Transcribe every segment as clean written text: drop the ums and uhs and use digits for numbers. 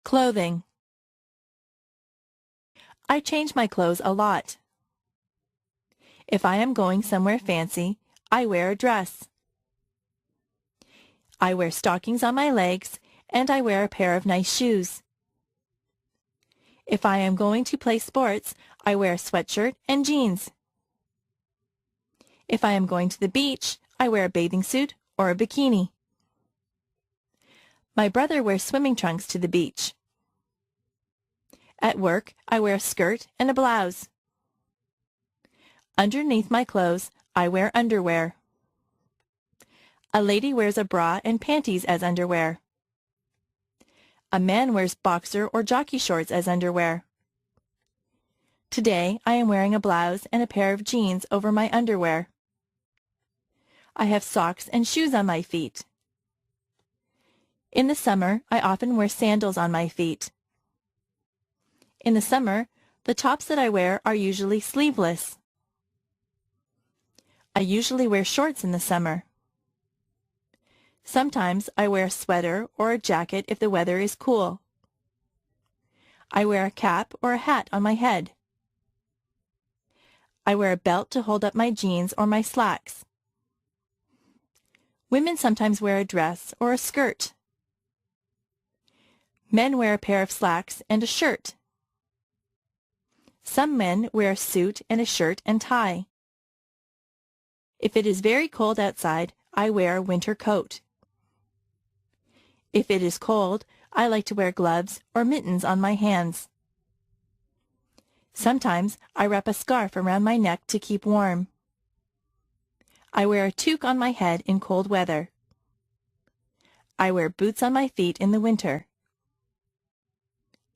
Clothing. I change my clothes a lot. If I am going somewhere fancy, I wear a dress. I wear stockings on my legs, and I wear a pair of nice shoes. If I am going to play sports, I wear a sweatshirt and jeans. If I am going to the beach, I wear a bathing suit or a bikini. My brother wears swimming trunks to the beach. At work, I wear a skirt and a blouse. Underneath my clothes, I wear underwear. A lady wears a bra and panties as underwear. A man wears boxer or jockey shorts as underwear. Today, I am wearing a blouse and a pair of jeans over my underwear. I have socks and shoes on my feet. In the summer, I often wear sandals on my feet. In the summer, the tops that I wear are usually sleeveless. I usually wear shorts in the summer. Sometimes I wear a sweater or a jacket if the weather is cool. I wear a cap or a hat on my head. I wear a belt to hold up my jeans or my slacks. Women sometimes wear a dress or a skirt. Men wear a pair of slacks and a shirt. Some men wear a suit and a shirt and tie. If it is very cold outside, I wear a winter coat. If it is cold, I like to wear gloves or mittens on my hands. Sometimes I wrap a scarf around my neck to keep warm. I wear a toque on my head in cold weather. I wear boots on my feet in the winter.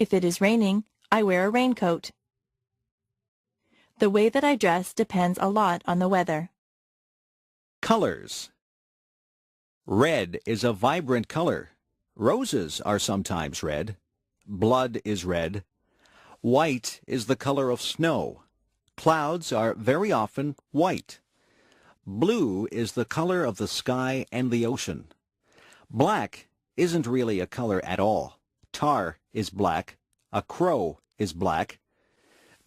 If it is raining, I wear a raincoat. The way that I dress depends a lot on the weather. Colors. Red is a vibrant color. Roses are sometimes red. Blood is red. White is the color of snow. Clouds are very often white. Blue is the color of the sky and the ocean. Black isn't really a color at all. Tar is black. A crow is black.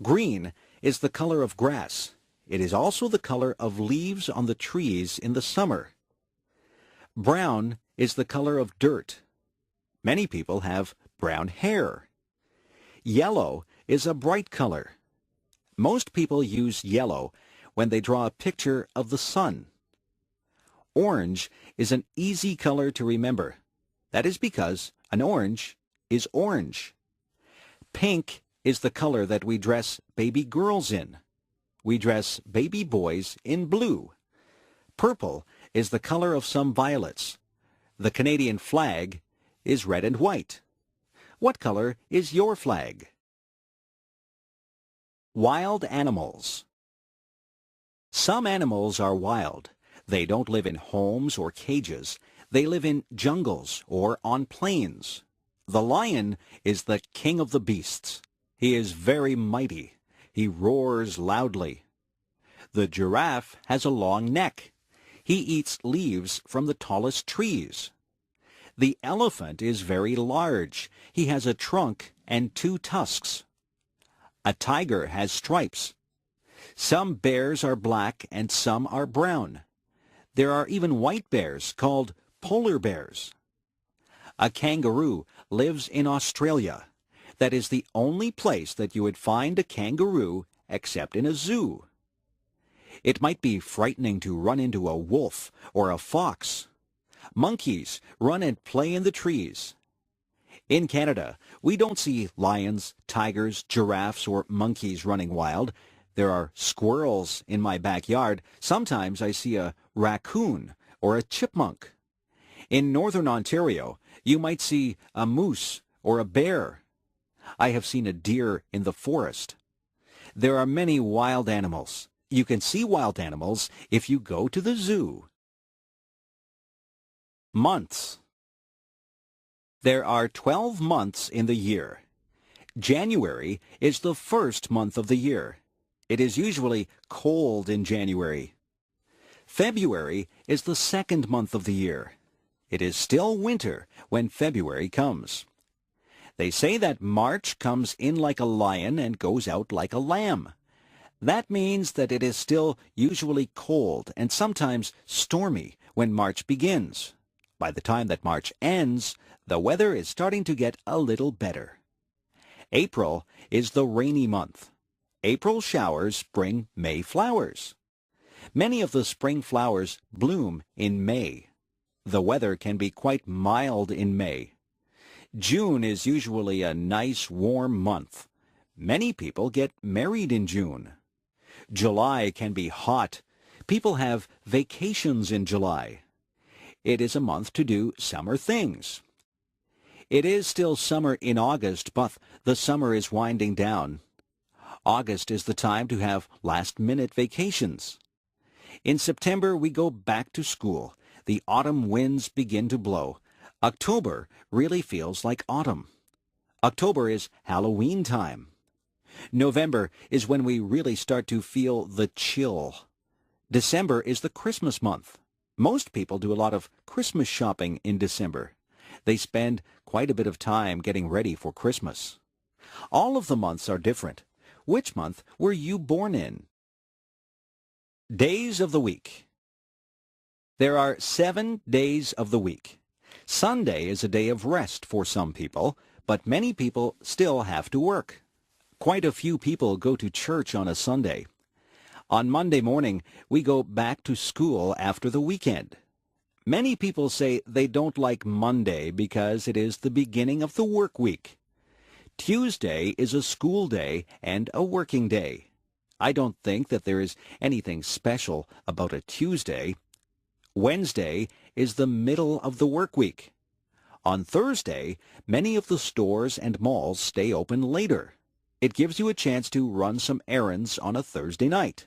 Green is the color of grass. It is also the color of leaves on the trees in the summer. Brown is the color of dirt. Many people have brown hair. Yellow is a bright color. Most people use yellow when they draw a picture of the sun. Orange is an easy color to remember. That is because an orange is orange. Pink is the color that we dress baby girls in. We dress baby boys in blue. Purple is the color of some violets. The Canadian flag is red and white. What color is your flag? Wild animals. Some animals are wild. They don't live in homes or cages. They live in jungles or on plains. The lion is the king of the beasts. He is very mighty. He roars loudly. The giraffe has a long neck. He eats leaves from the tallest trees. The elephant is very large. He has a trunk and 2 tusks. A tiger has stripes. Some bears are black and some are brown. There are even white bears called polar bears. A kangaroo lives in Australia. That is the only place that you would find a kangaroo except in a zoo. It might be frightening to run into a wolf or a fox. Monkeys run and play in the trees. In Canada, we don't see lions, tigers, giraffes, or monkeys running wild. There are squirrels in my backyard. Sometimes I see a raccoon or a chipmunk. In northern Ontario, you might see a moose or a bear. I have seen a deer in the forest. There are many wild animals. You can see wild animals if you go to the zoo. Months. There are 12 months in the year. January is the first month of the year. It is usually cold in January. February is the second month of the year. It is still winter when February comes. They say that March comes in like a lion and goes out like a lamb. That means that it is still usually cold and sometimes stormy when March begins. By the time that March ends, the weather is starting to get a little better. April is the rainy month. April showers bring May flowers. Many of the spring flowers bloom in May. The weather can be quite mild in May. June is usually a nice warm month. Many people get married in June. July can be hot. People have vacations in July. It is a month to do summer things. It is still summer in August, but the summer is winding down. August is the time to have last-minute vacations. In September, we go back to school. The autumn winds begin to blow. October really feels like autumn. October is Halloween time. November is when we really start to feel the chill. December is the Christmas month. Most people do a lot of Christmas shopping in December. They spend quite a bit of time getting ready for Christmas. All of the months are different. Which month were you born in? Days of the week. There are 7 days of the week. Sunday is a day of rest for some people, but many people still have to work. Quite a few people go to church on a Sunday. On Monday morning, we go back to school after the weekend. Many people say they don't like Monday because it is the beginning of the work week. Tuesday is a school day and a working day. I don't think that there is anything special about a Tuesday. Wednesday is the middle of the work week. On Thursday, many of the stores and malls stay open later. It gives you a chance to run some errands on a Thursday night.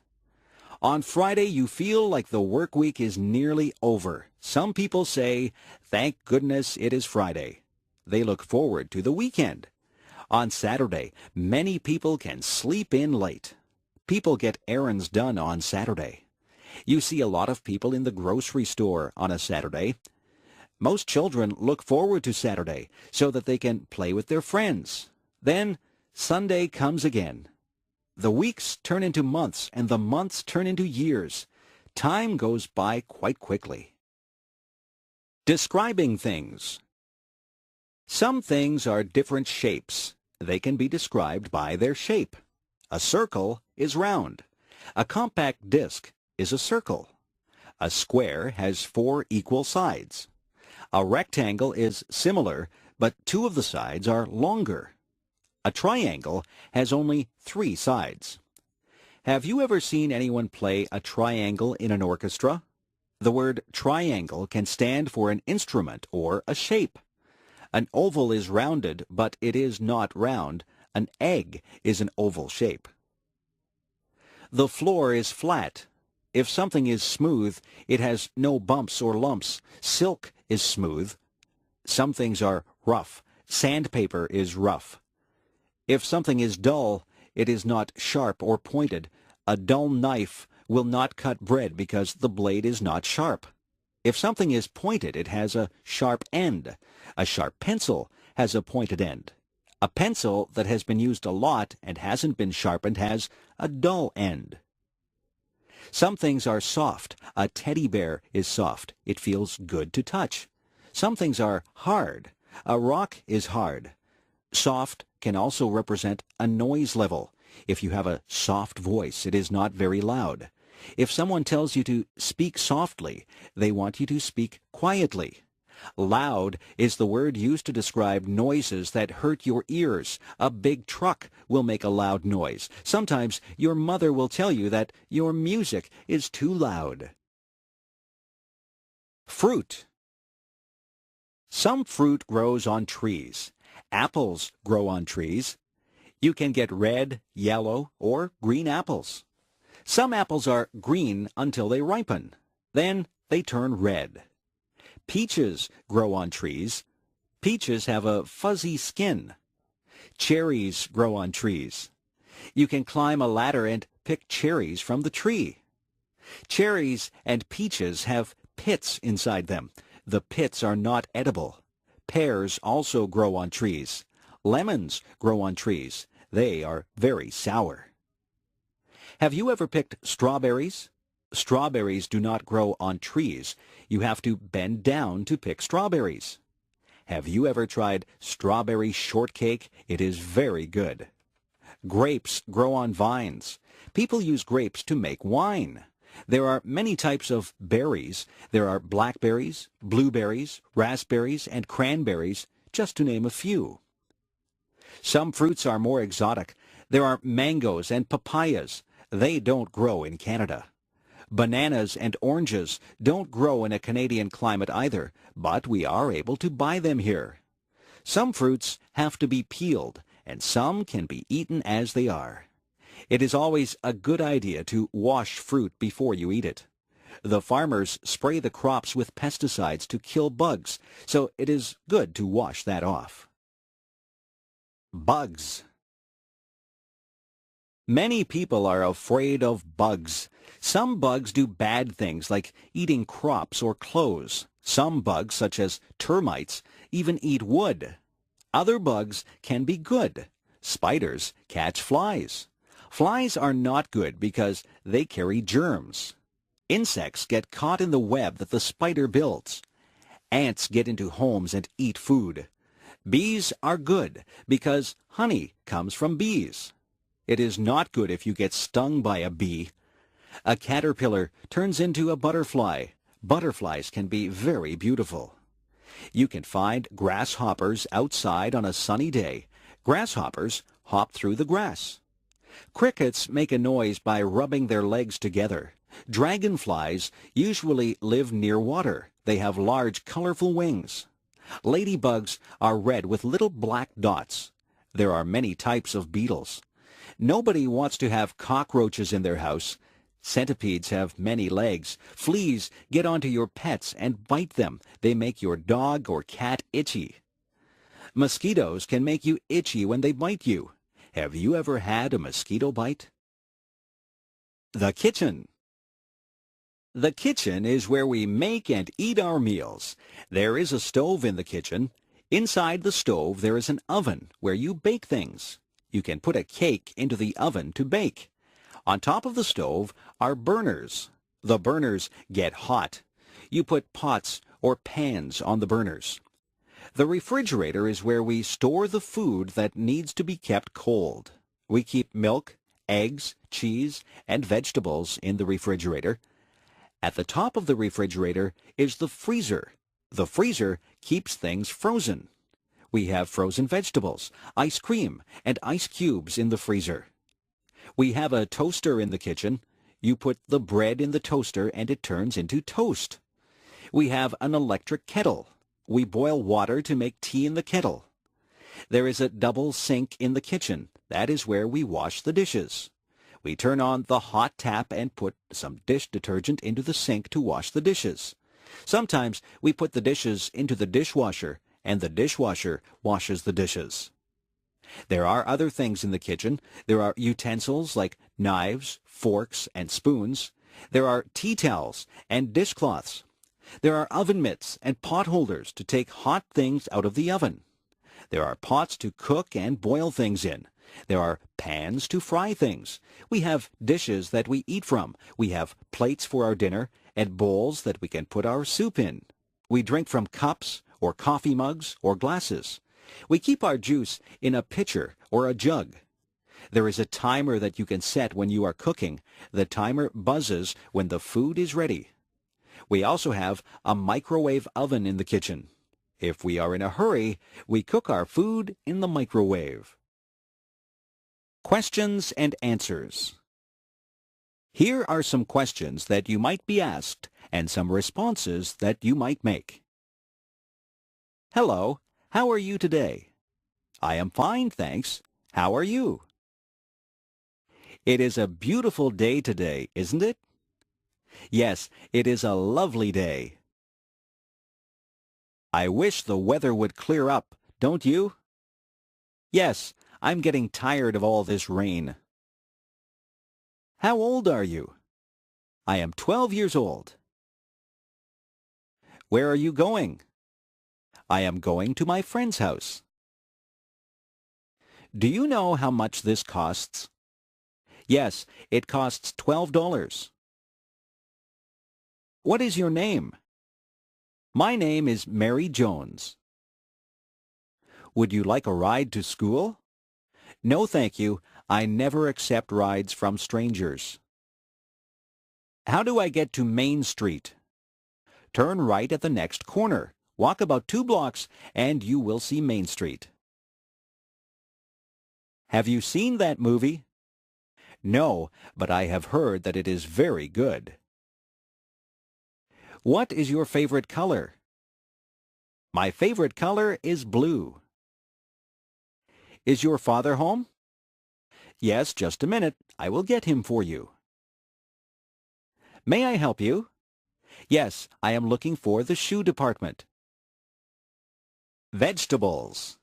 On Friday, you feel like the work week is nearly over. Some people say, "Thank goodness it is Friday." They look forward to the weekend. On Saturday, many people can sleep in late. People get errands done on Saturday. You see a lot of people in the grocery store on a Saturday. Most children look forward to Saturday so that they can play with their friends. Then Sunday comes again. The weeks turn into months, and the months turn into years. Time goes by quite quickly. Describing things. Some things are different shapes. They can be described by their shape. A circle is round. A compact disc is a circle. A square has 4 equal sides. A rectangle is similar, but 2 of the sides are longer. A triangle has only 3 sides. Have you ever seen anyone play a triangle in an orchestra? The word triangle can stand for an instrument or a shape. An oval is rounded, but it is not round. An egg is an oval shape. The floor is flat. If something is smooth, it has no bumps or lumps. Silk is smooth. Some things are rough. Sandpaper is rough. If something is dull, it is not sharp or pointed. A dull knife will not cut bread because the blade is not sharp. If something is pointed, it has a sharp end. A sharp pencil has a pointed end. A pencil that has been used a lot and hasn't been sharpened has a dull end. Some things are soft. A teddy bear is soft. It feels good to touch. Some things are hard. A rock is hard. Soft can also represent a noise level. If you have a soft voice, it is not very loud. If someone tells you to speak softly, they want you to speak quietly. Loud is the word used to describe noises that hurt your ears. A big truck will make a loud noise. Sometimes your mother will tell you that your music is too loud. Fruit. Some fruit grows on trees. Apples grow on trees. You can get red, yellow, or green apples. Some apples are green until they ripen. Then they turn red. Peaches grow on trees. Peaches have a fuzzy skin. Cherries grow on trees. You can climb a ladder and pick cherries from the tree. Cherries and peaches have pits inside them. The pits are not edible. Pears also grow on trees. Lemons grow on trees. They are very sour. Have you ever picked strawberries? Strawberries do not grow on trees. You have to bend down to pick strawberries. Have you ever tried strawberry shortcake? It is very good. Grapes grow on vines. People use grapes to make wine. There are many types of berries. There are blackberries, blueberries, raspberries, and cranberries, just to name a few. Some fruits are more exotic. There are mangoes and papayas. They don't grow in Canada. Bananas and oranges don't grow in a Canadian climate either, but we are able to buy them here. Some fruits have to be peeled, and some can be eaten as they are. It is always a good idea to wash fruit before you eat it. The farmers spray the crops with pesticides to kill bugs, so it is good to wash that off. Bugs. Many people are afraid of bugs. Some bugs do bad things like eating crops or clothes. Some bugs, such as termites, even eat wood. Other bugs can be good. Spiders catch flies. Flies are not good because they carry germs. Insects get caught in the web that the spider builds. Ants get into homes and eat food. Bees are good because honey comes from bees. It is not good if you get stung by a bee. A caterpillar turns into a butterfly. Butterflies can be very beautiful. You can find grasshoppers outside on a sunny day. Grasshoppers hop through the grass. Crickets make a noise by rubbing their legs together. Dragonflies usually live near water. They have large, colorful wings. Ladybugs are red with little black dots. There are many types of beetles. Nobody wants to have cockroaches in their house. Centipedes have many legs. Fleas get onto your pets and bite them. They make your dog or cat itchy. Mosquitoes can make you itchy when they bite you. Have you ever had a mosquito bite? The kitchen. The kitchen is where we make and eat our meals. There is a stove in the kitchen. Inside the stove there is an oven where you bake things. You can put a cake into the oven to bake. On top of the stove are burners. The burners get hot. You put pots or pans on the burners. The refrigerator is where we store the food that needs to be kept cold. We keep milk, eggs, cheese, and vegetables in the refrigerator. At the top of the refrigerator is the freezer. The freezer keeps things frozen. We have frozen vegetables, ice cream, and ice cubes in the freezer. We have a toaster in the kitchen. You put the bread in the toaster and it turns into toast. We have an electric kettle. We boil water to make tea in the kettle. There is a double sink in the kitchen. That is where we wash the dishes. We turn on the hot tap and put some dish detergent into the sink to wash the dishes. Sometimes we put the dishes into the dishwasher, and the dishwasher washes the dishes. There are other things in the kitchen. There are utensils like knives, forks, and spoons. There are tea towels and dishcloths. There are oven mitts and pot holders to take hot things out of the oven. There are pots to cook and boil things in. There are pans to fry things. We have dishes that we eat from. We have plates for our dinner and bowls that we can put our soup in. We drink from cups or coffee mugs or glasses. We keep our juice in a pitcher or a jug. There is a timer that you can set when you are cooking. The timer buzzes when the food is ready. We also have a microwave oven in the kitchen. If we are in a hurry, we cook our food in the microwave. Questions and answers. Here are some questions that you might be asked and some responses that you might make. Hello, how are you today? I am fine, thanks. How are you? It is a beautiful day today, isn't it? Yes, it is a lovely day. I wish the weather would clear up, don't you? Yes, I'm getting tired of all this rain. How old are you? I am 12 years old. Where are you going? I am going to my friend's house. Do you know how much this costs? Yes, it costs $12. What is your name? My name is Mary Jones. Would you like a ride to school? No, thank you. I never accept rides from strangers. How do I get to Main Street? Turn right at the next corner. Walk about 2 blocks and you will see Main Street. Have you seen that movie? No, but I have heard that it is very good. What is your favorite color? My favorite color is blue. Is your father home? Yes, just a minute. I will get him for you. May I help you? Yes, I am looking for the shoe department. Vegetables.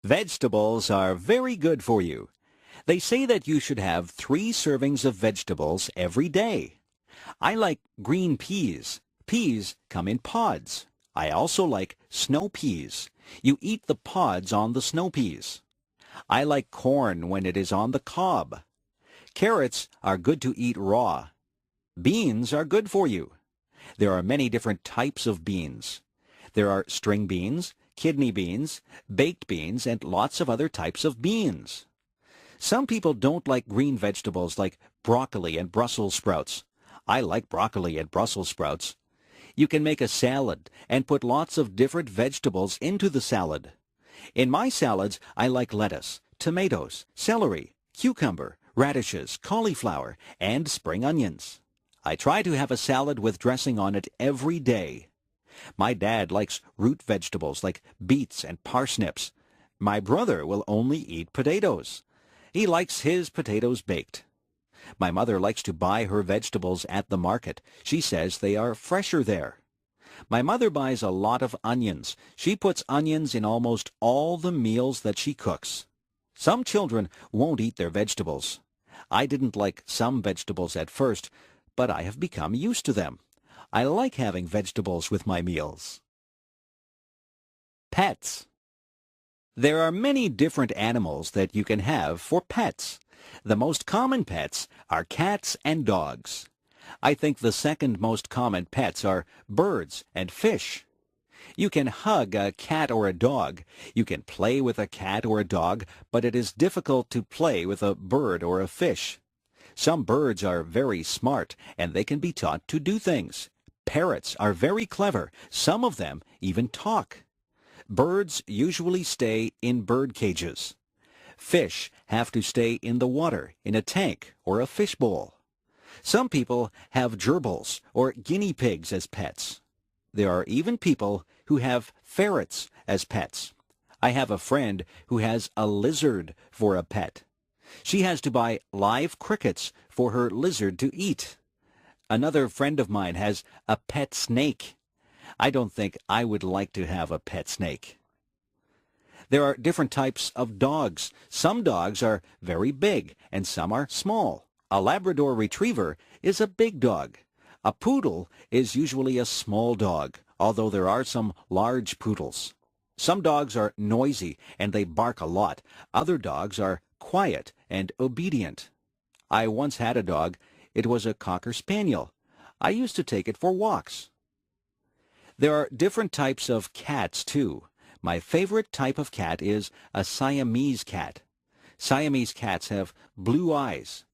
Vegetables are very good for you. They say that you should have 3 servings of vegetables every day. I like green peas. Peas come in pods. I also like snow peas. You eat the pods on the snow peas. I like corn when it is on the cob. Carrots are good to eat raw. Beans are good for you. There are many different types of beans. There are string beans, kidney beans, baked beans, and lots of other types of beans. Some people don't like green vegetables like broccoli and Brussels sprouts. I like broccoli and Brussels sprouts. You can make a salad and put lots of different vegetables into the salad. In my salads, I like lettuce, tomatoes, celery, cucumber, radishes, cauliflower, and spring onions. I try to have a salad with dressing on it every day. My dad likes root vegetables like beets and parsnips. My brother will only eat potatoes. He likes his potatoes baked. My mother likes to buy her vegetables at the market. She says they are fresher there. My mother buys a lot of onions. She puts onions in almost all the meals that she cooks. Some children won't eat their vegetables. I didn't like some vegetables at first, but I have become used to them. I like having vegetables with my meals. Pets. There are many different animals that you can have for pets. The most common pets are cats and dogs. I think the second most common pets are birds and fish. You can hug a cat or a dog. You can play with a cat or a dog, but it is difficult to play with a bird or a fish. Some birds are very smart, and they can be taught to do things. Parrots are very clever. Some of them even talk. Birds usually stay in bird cages. Fish have to stay in the water, in a tank or a fish bowl. Some people have gerbils or guinea pigs as pets. There are even people who have ferrets as pets. I have a friend who has a lizard for a pet. She has to buy live crickets for her lizard to eat. Another friend of mine has a pet snake. I don't think I would like to have a pet snake. There are different types of dogs. Some dogs are very big and some are small. A Labrador Retriever is a big dog. A poodle is usually a small dog, although there are some large poodles. Some dogs are noisy and they bark a lot. Other dogs are quiet and obedient. I once had a dog. It was a Cocker Spaniel. I used to take it for walks. There are different types of cats, too. My favorite type of cat is a Siamese cat. Siamese cats have blue eyes.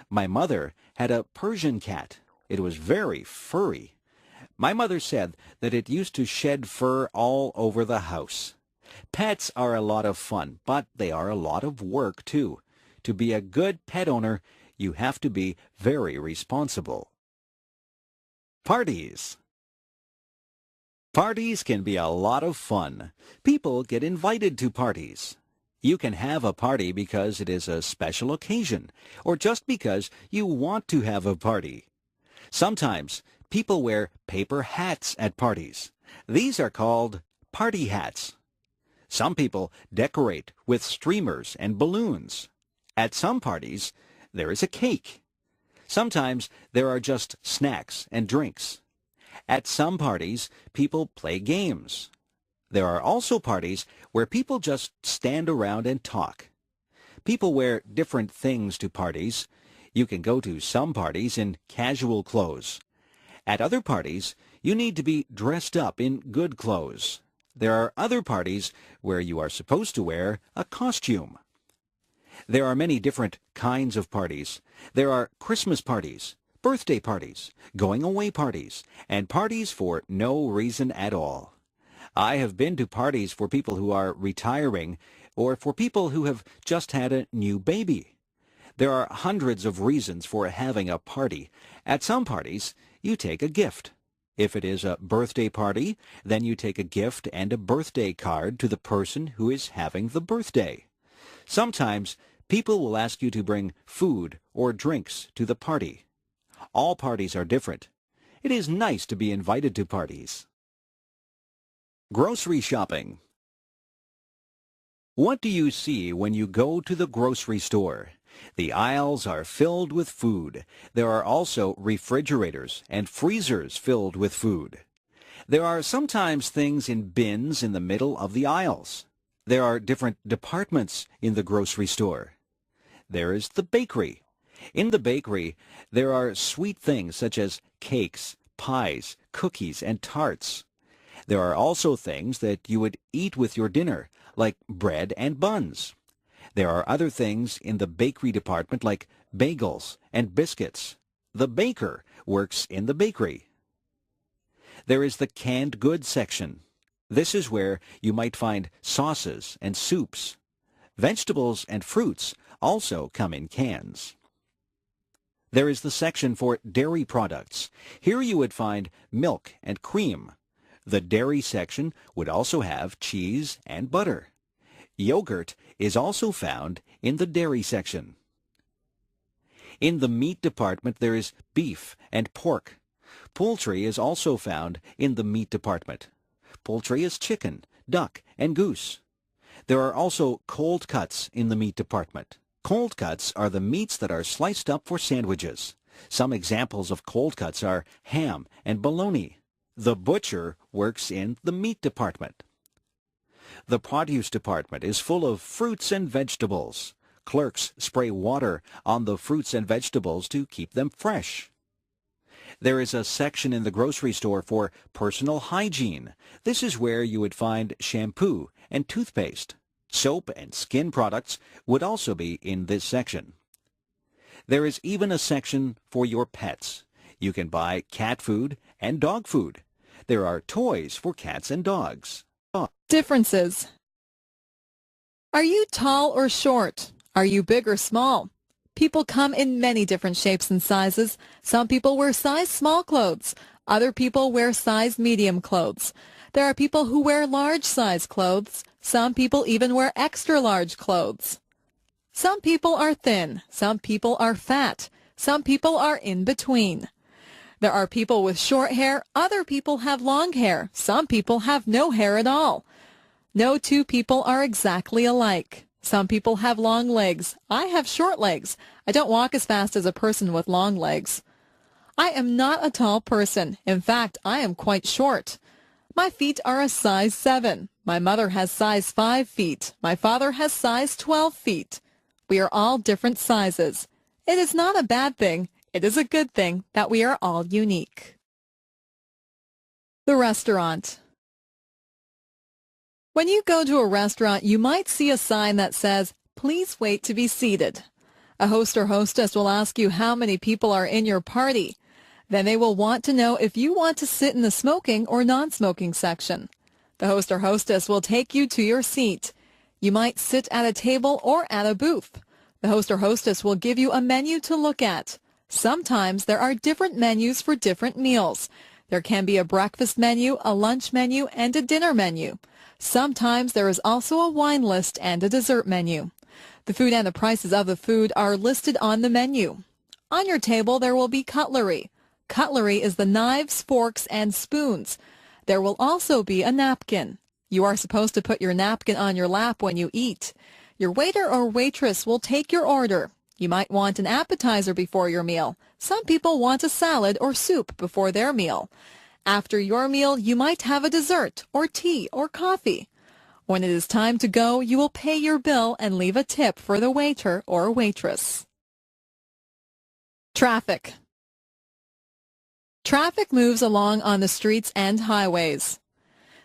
My mother had a Persian cat. It was very furry. My mother said that it used to shed fur all over the house. Pets are a lot of fun, but they are a lot of work, too. To be a good pet owner, you have to be very responsible. Parties. Parties can be a lot of fun. People get invited to parties. You can have a party because it is a special occasion, or just because you want to have a party. Sometimes people wear paper hats at parties. These are called party hats. Some people decorate with streamers and balloons. At some parties, there is a cake. Sometimes there are just snacks and drinks. At some parties, people play games. There are also parties where people just stand around and talk. People wear different things to parties. You can go to some parties in casual clothes. At other parties, you need to be dressed up in good clothes. There are other parties where you are supposed to wear a costume. There are many different kinds of parties. There are Christmas parties, birthday parties, going-away parties, and parties for no reason at all. I have been to parties for people who are retiring or for people who have just had a new baby. There are hundreds of reasons for having a party. At some parties, you take a gift. If it is a birthday party, then you take a gift and a birthday card to the person who is having the birthday. Sometimes, people will ask you to bring food or drinks to the party. All parties are different. It is nice to be invited to parties. Grocery shopping. What do you see when you go to the grocery store? The aisles are filled with food. There are also refrigerators and freezers filled with food. There are sometimes things in bins in the middle of the aisles. There are different departments in the grocery store. There is the bakery. In the bakery, there are sweet things such as cakes, pies, cookies, and tarts. There are also things that you would eat with your dinner, like bread and buns. There are other things in the bakery department like bagels and biscuits. The baker works in the bakery. There is the canned goods section. This is where you might find sauces and soups. Vegetables and fruits also come in cans. There is the section for dairy products. Here you would find milk and cream. The dairy section would also have cheese and butter. Yogurt is also found in the dairy section. In the meat department, there is beef and pork. Poultry is also found in the meat department. Poultry is chicken, duck, and goose. There are also cold cuts in the meat department. Cold cuts are the meats that are sliced up for sandwiches. Some examples of cold cuts are ham and bologna. The butcher works in the meat department. The produce department is full of fruits and vegetables. Clerks spray water on the fruits and vegetables to keep them fresh. There is a section in the grocery store for personal hygiene. This is where you would find shampoo and toothpaste. Soap and skin products would also be in this section. There is even a section for your pets. You can buy cat food and dog food. There are toys for cats and dogs. Differences. Are you tall or short? Are you big or small? People come in many different shapes and sizes. Some people wear size small clothes. Other people wear size medium clothes. There are people who wear large size clothes. Some people even wear extra large clothes. Some people are thin. Some people are fat. Some people are in between. There are people with short hair. Other people have long hair. Some people have no hair at all. No two people are exactly alike. Some people have long legs. I have short legs. I don't walk as fast as a person with long legs. I am not a tall person. In fact, I am quite short. My feet are a size 7. My mother has size 5 feet. My father has size 12 feet. We are all different sizes. It is not a bad thing. It is a good thing that we are all unique. The restaurant. When you go to a restaurant, you might see a sign that says, "Please wait to be seated." A host or hostess will ask you how many people are in your party. Then they will want to know if you want to sit in the smoking or non-smoking section. The host or hostess will take you to your seat. You might sit at a table or at a booth. The host or hostess will give you a menu to look at. Sometimes there are different menus for different meals. There can be a breakfast menu, a lunch menu, and a dinner menu. Sometimes there is also a wine list and a dessert menu. The food and the prices of the food are listed on the menu. On your table there will be cutlery. Cutlery is the knives, forks, and spoons. There will also be a napkin. You are supposed to put your napkin on your lap when you eat. Your waiter or waitress will take your order. You might want an appetizer before your meal. Some people want a salad or soup before their meal. After your meal, you might have a dessert or tea or coffee. When it is time to go, you will pay your bill and leave a tip for the waiter or waitress. Traffic. Traffic moves along on the streets and highways.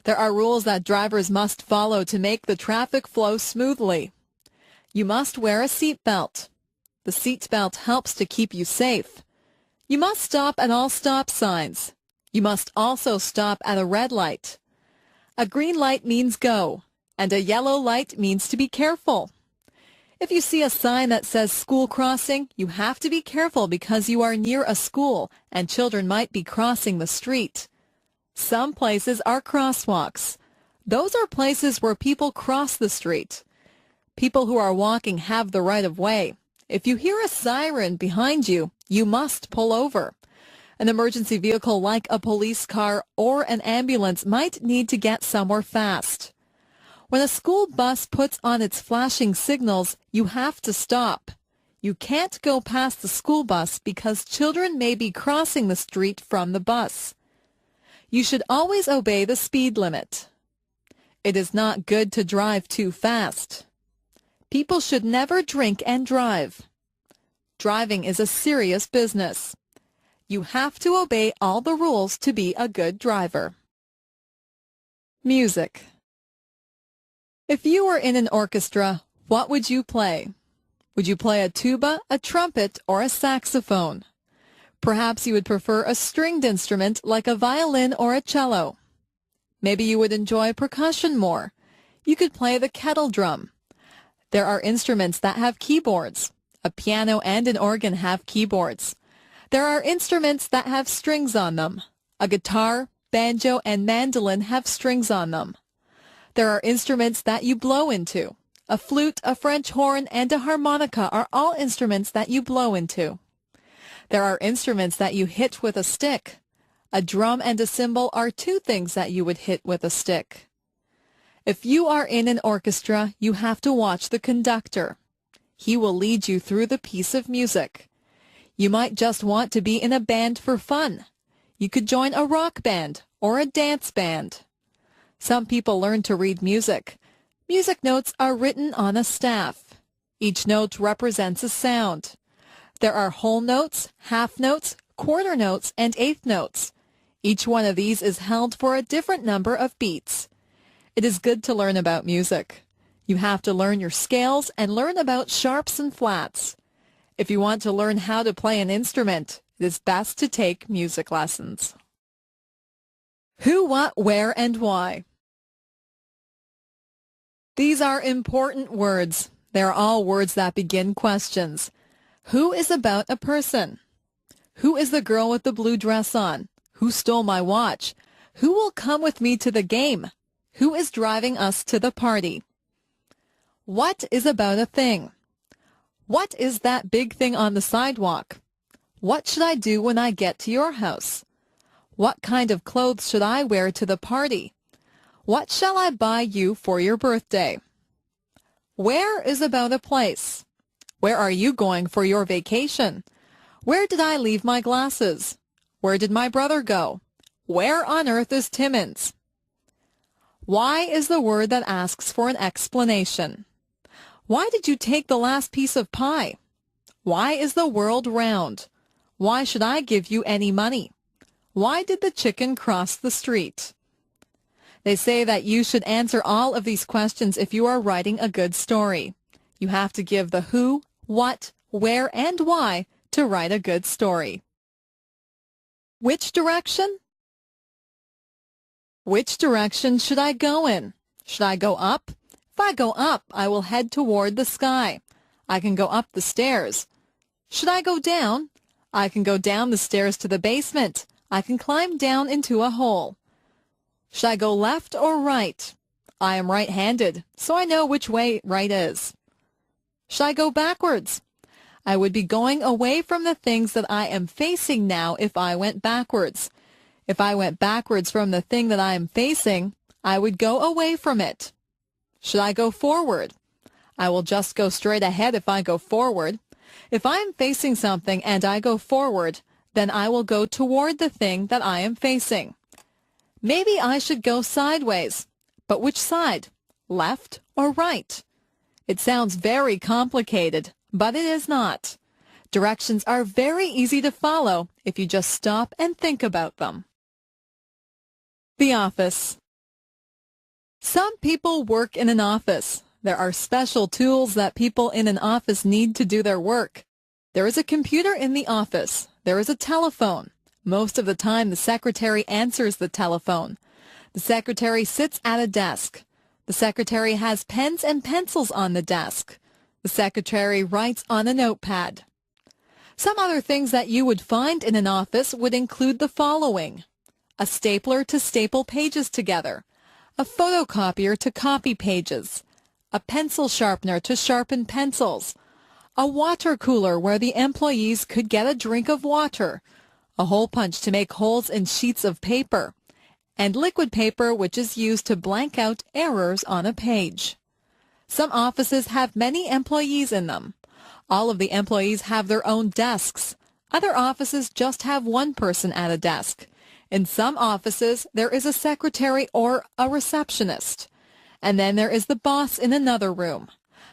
There are rules that drivers must follow to make the traffic flow smoothly. You must wear a seat belt. The seat belt helps to keep you safe. You must stop at all stop signs. You must also stop at a red light. A green light means go, and a yellow light means to be careful. If you see a sign that says school crossing, you have to be careful because you are near a school and children might be crossing the street. Some places are crosswalks. Those are places where people cross the street. People who are walking have the right of way. If you hear a siren behind you, you must pull over. An emergency vehicle like a police car or an ambulance might need to get somewhere fast. When a school bus puts on its flashing signals, you have to stop. You can't go past the school bus because children may be crossing the street from the bus. You should always obey the speed limit. It is not good to drive too fast. People should never drink and drive. Driving is a serious business. You have to obey all the rules to be a good driver. Music. If you were in an orchestra, what would you play? Would you play a tuba, a trumpet, or a saxophone? Perhaps you would prefer a stringed instrument like a violin or a cello. Maybe you would enjoy percussion more. You could play the kettle drum. There are instruments that have keyboards. A piano and an organ have keyboards. There are instruments that have strings on them. A guitar, banjo, and mandolin have strings on them. There are instruments that you blow into. A flute, a French horn, and a harmonica are all instruments that you blow into. There are instruments that you hit with a stick. A drum and a cymbal are two things that you would hit with a stick. If you are in an orchestra, you have to watch the conductor. He will lead you through the piece of music. You might just want to be in a band for fun. You could join a rock band or a dance band. Some people learn to read music. Music notes are written on a staff. Each note represents a sound. There are whole notes, half notes, quarter notes, and eighth notes. Each one of these is held for a different number of beats. It is good to learn about music. You have to learn your scales and learn about sharps and flats. If you want to learn how to play an instrument, it is best to take music lessons. Who, what, where, and why. These are important words. They are all words that begin questions. Who is about a person? Who is the girl with the blue dress on? Who stole my watch? Who will come with me to the game? Who is driving us to the party? What is about a thing? What is that big thing on the sidewalk? What should I do when I get to your house? What kind of clothes should I wear to the party? What shall I buy you for your birthday? Where is about a place? Where are you going for your vacation? Where did I leave my glasses? Where did my brother go? Where on earth is Timmins? Why is the word that asks for an explanation. Why did you take the last piece of pie? Why is the world round? Why should I give you any money? Why did the chicken cross the street? They say that you should answer all of these questions if you are writing a good story. You have to give the who, what, where, and why to write a good story. Which direction? Which direction should I go in? Should I go up? If I go up, I will head toward the sky. I can go up the stairs. Should I go down? I can go down the stairs to the basement. I can climb down into a hole. Should I go left or right? I am right-handed, so I know which way right is. Should I go backwards? I would be going away from the things that I am facing now if I went backwards. If I went backwards from the thing that I am facing, I would go away from it. Should I go forward? I will just go straight ahead if I go forward. If I am facing something and I go forward, then I will go toward the thing that I am facing. Maybe I should go sideways. But which side? Left or right? It sounds very complicated, but it is not. Directions are very easy to follow if you just stop and think about them. The office. Some people work in an office. There are special tools that people in an office need to do their work. There is a computer in the office. There is a telephone. Most of the time, the secretary answers the telephone. The secretary sits at a desk. The secretary has pens and pencils on the desk. The secretary writes on a notepad. Some other things that you would find in an office would include the following: a stapler to staple pages together, a photocopier to copy pages, a pencil sharpener to sharpen pencils, a water cooler where the employees could get a drink of water, a hole punch to make holes in sheets of paper, and liquid paper which is used to blank out errors on a page. Some offices have many employees in them. All of the employees have their own desks. Other offices just have one person at a desk. In some offices, there is a secretary or a receptionist. And then there is the boss in another room.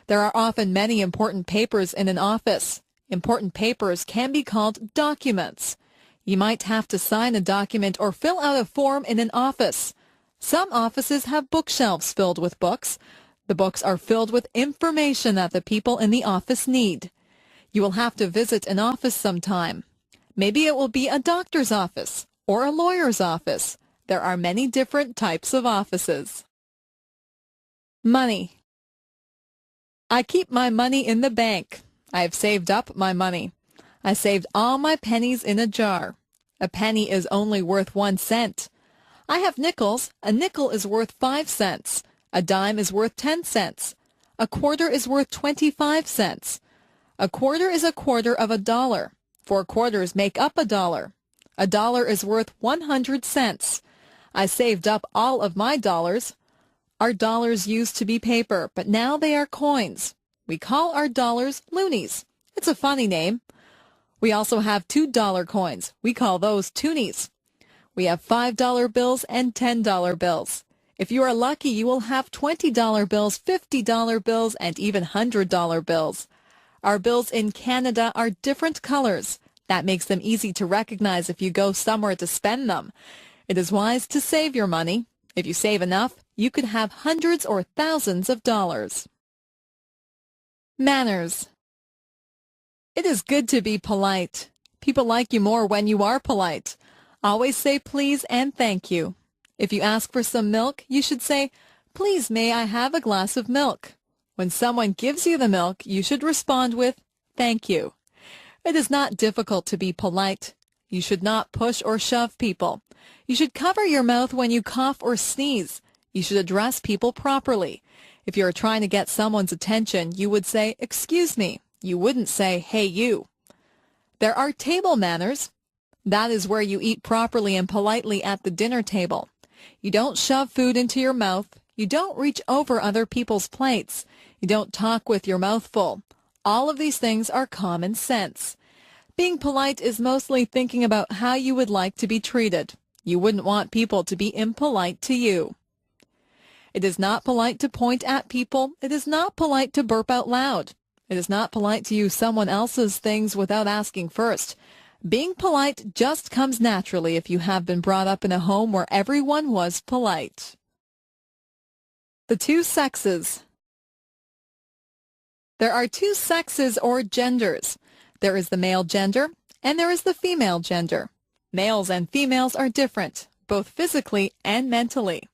There are often many important papers in an office. Important papers can be called documents. You might have to sign a document or fill out a form in an office. Some offices have bookshelves filled with books. The books are filled with information that the people in the office need. You will have to visit an office sometime. Maybe it will be a doctor's office or a lawyer's office. There are many different types of offices. Money. I keep my money in the bank. I have saved up my money. I saved all my pennies in a jar. A penny is only worth 1 cent. I have nickels. A nickel is worth 5 cents. A dime is worth 10 cents. A quarter is worth 25 cents. A quarter is a quarter of a dollar. 4 quarters make up a dollar. A dollar is worth 100 cents. I saved up all of my dollars. Our dollars used to be paper, but now they are coins. We call our dollars loonies. It's a funny name. We also have $2 coins. We call those toonies. We have $5 bills and $10 bills. If you are lucky, you will have $20 bills, $50 bills, and even $100 bills. Our bills in Canada are different colors. That makes them easy to recognize if you go somewhere to spend them. It is wise to save your money. If you save enough, you could have hundreds or thousands of dollars. Manners. It is good to be polite. People like you more when you are polite. Always say please and thank you. If you ask for some milk, you should say, "Please, may I have a glass of milk?" When someone gives you the milk, you should respond with, "Thank you." It is not difficult to be polite. You should not push or shove people. You should cover your mouth when you cough or sneeze. You should address people properly. If you are trying to get someone's attention, you would say, "Excuse me." You wouldn't say, "Hey, you." There are table manners. That is where you eat properly and politely at the dinner table. You don't shove food into your mouth. You don't reach over other people's plates. You don't talk with your mouth full. All of these things are common sense. Being polite is mostly thinking about how you would like to be treated. You wouldn't want people to be impolite to you. It is not polite to point at people. It is not polite to burp out loud. It is not polite to use someone else's things without asking first. Being polite just comes naturally if you have been brought up in a home where everyone was polite. The two sexes. There are two sexes or genders. There is the male gender and there is the female gender. Males and females are different, both physically and mentally.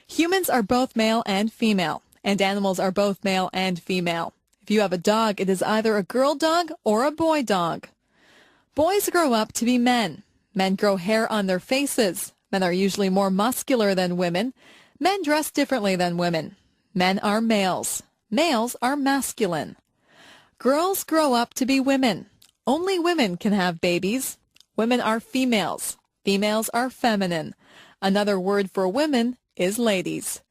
Humans are both male and female, and animals are both male and female. If you have a dog, it is either a girl dog or a boy dog. Boys grow up to be men. Men grow hair on their faces. Men are usually more muscular than women. Men dress differently than women. Men are males. Males are masculine. Girls grow up to be women. Only women can have babies. Women are females. Females are feminine. Another word for women is ladies.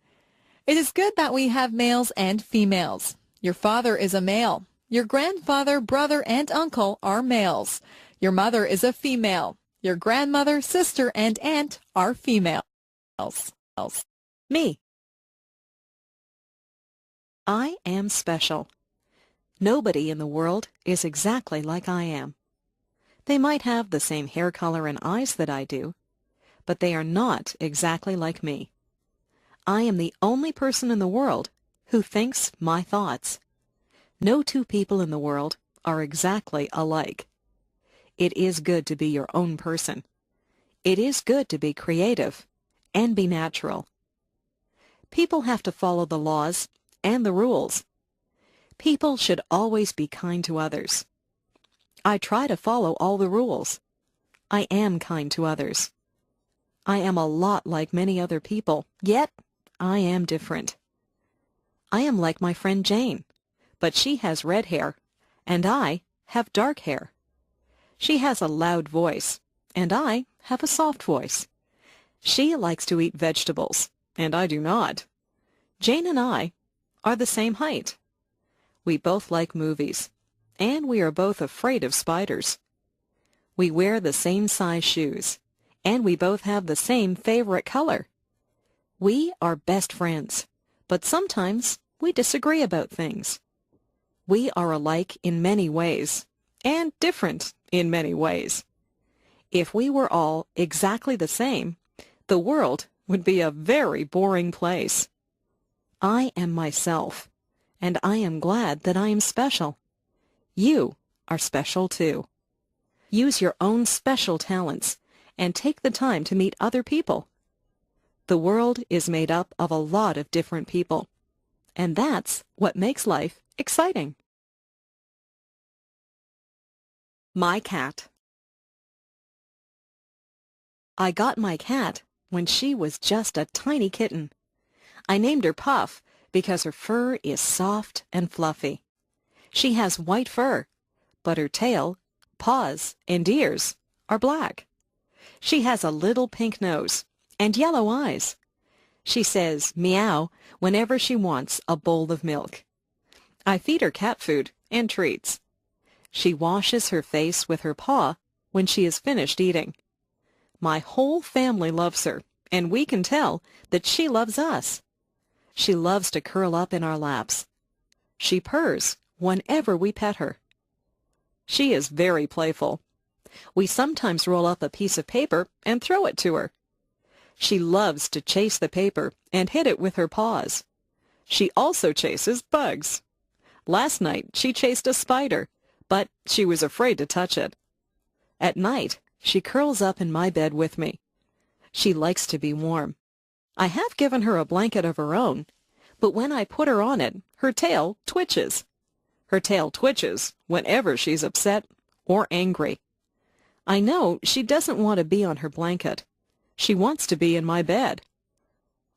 It is good that we have males and females. Your father is a male. Your grandfather, brother, and uncle are males. Your mother is a female. Your grandmother, sister, and aunt are female. else. Me. I am special. Nobody in the world is exactly like I am. They might have the same hair color and eyes that I do, but they are not exactly like me. I am the only person in the world who thinks my thoughts. No two people in the world are exactly alike. It is good to be your own person. It is good to be creative and be natural. People have to follow the laws and the rules. People should always be kind to others. I try to follow all the rules. I am kind to others. I am a lot like many other people, yet I am different. I am like my friend Jane, but she has red hair, and I have dark hair. She has a loud voice, and I have a soft voice. She likes to eat vegetables, and I do not. Jane and I are the same height. We both like movies, and we are both afraid of spiders. We wear the same size shoes, and we both have the same favorite color. We are best friends, but sometimes we disagree about things. We are alike in many ways, and different in many ways. If we were all exactly the same, the world would be a very boring place. I am myself, and I am glad that I am special. You are special too. Use your own special talents and take the time to meet other people. The world is made up of a lot of different people, and that's what makes life exciting. My cat. I got my cat when she was just a tiny kitten. I named her Puff because her fur is soft and fluffy. She has white fur, but her tail, paws, and ears are black. She has a little pink nose and yellow eyes. She says meow whenever she wants a bowl of milk. I feed her cat food and treats. She washes her face with her paw when she is finished eating. My whole family loves her, and we can tell that she loves us. She loves to curl up in our laps. She purrs whenever we pet her. She is very playful. We sometimes roll up a piece of paper and throw it to her. She loves to chase the paper and hit it with her paws. She also chases bugs. Last night she chased a spider, but she was afraid to touch it. At night, she curls up in my bed with me. She likes to be warm. I have given her a blanket of her own, but when I put her on it, her tail twitches. Her tail twitches whenever she's upset or angry. I know she doesn't want to be on her blanket. She wants to be in my bed.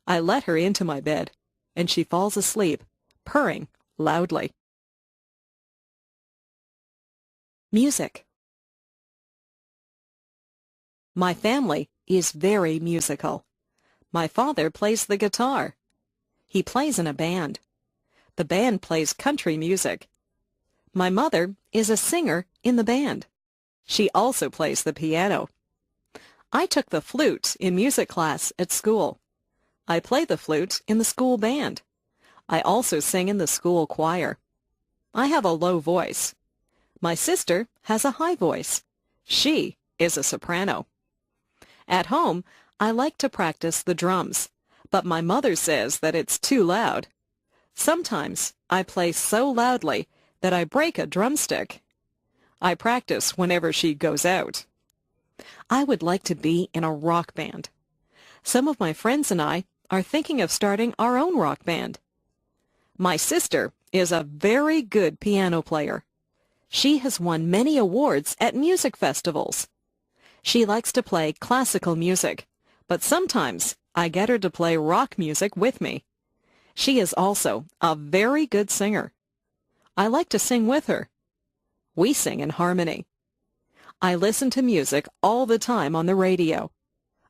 I let her into my bed, and she falls asleep, purring loudly. Music. My family is very musical. My father plays the guitar. He plays in a band. The band plays country music. My mother is a singer in the band. She also plays the piano. I took the flute in music class at school. I play the flute in the school band. I also sing in the school choir. I have a low voice. My sister has a high voice. She is a soprano. At home, I like to practice the drums, but my mother says that it's too loud. Sometimes I play so loudly that I break a drumstick. I practice whenever she goes out. I would like to be in a rock band. Some of my friends and I are thinking of starting our own rock band. My sister is a very good piano player. She has won many awards at music festivals. She likes to play classical music, but sometimes I get her to play rock music with me. She is also a very good singer. I like to sing with her. We sing in harmony. I listen to music all the time on the radio.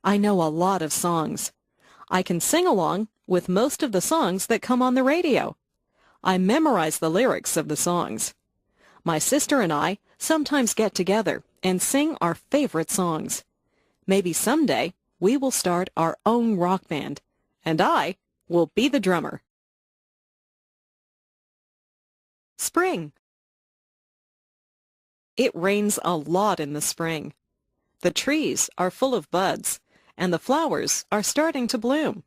I know a lot of songs. I can sing along with most of the songs that come on the radio. I memorize the lyrics of the songs. My sister and I sometimes get together and sing our favorite songs. Maybe someday we will start our own rock band, and I will be the drummer. Spring. It rains a lot in the spring. The trees are full of buds, and the flowers are starting to bloom.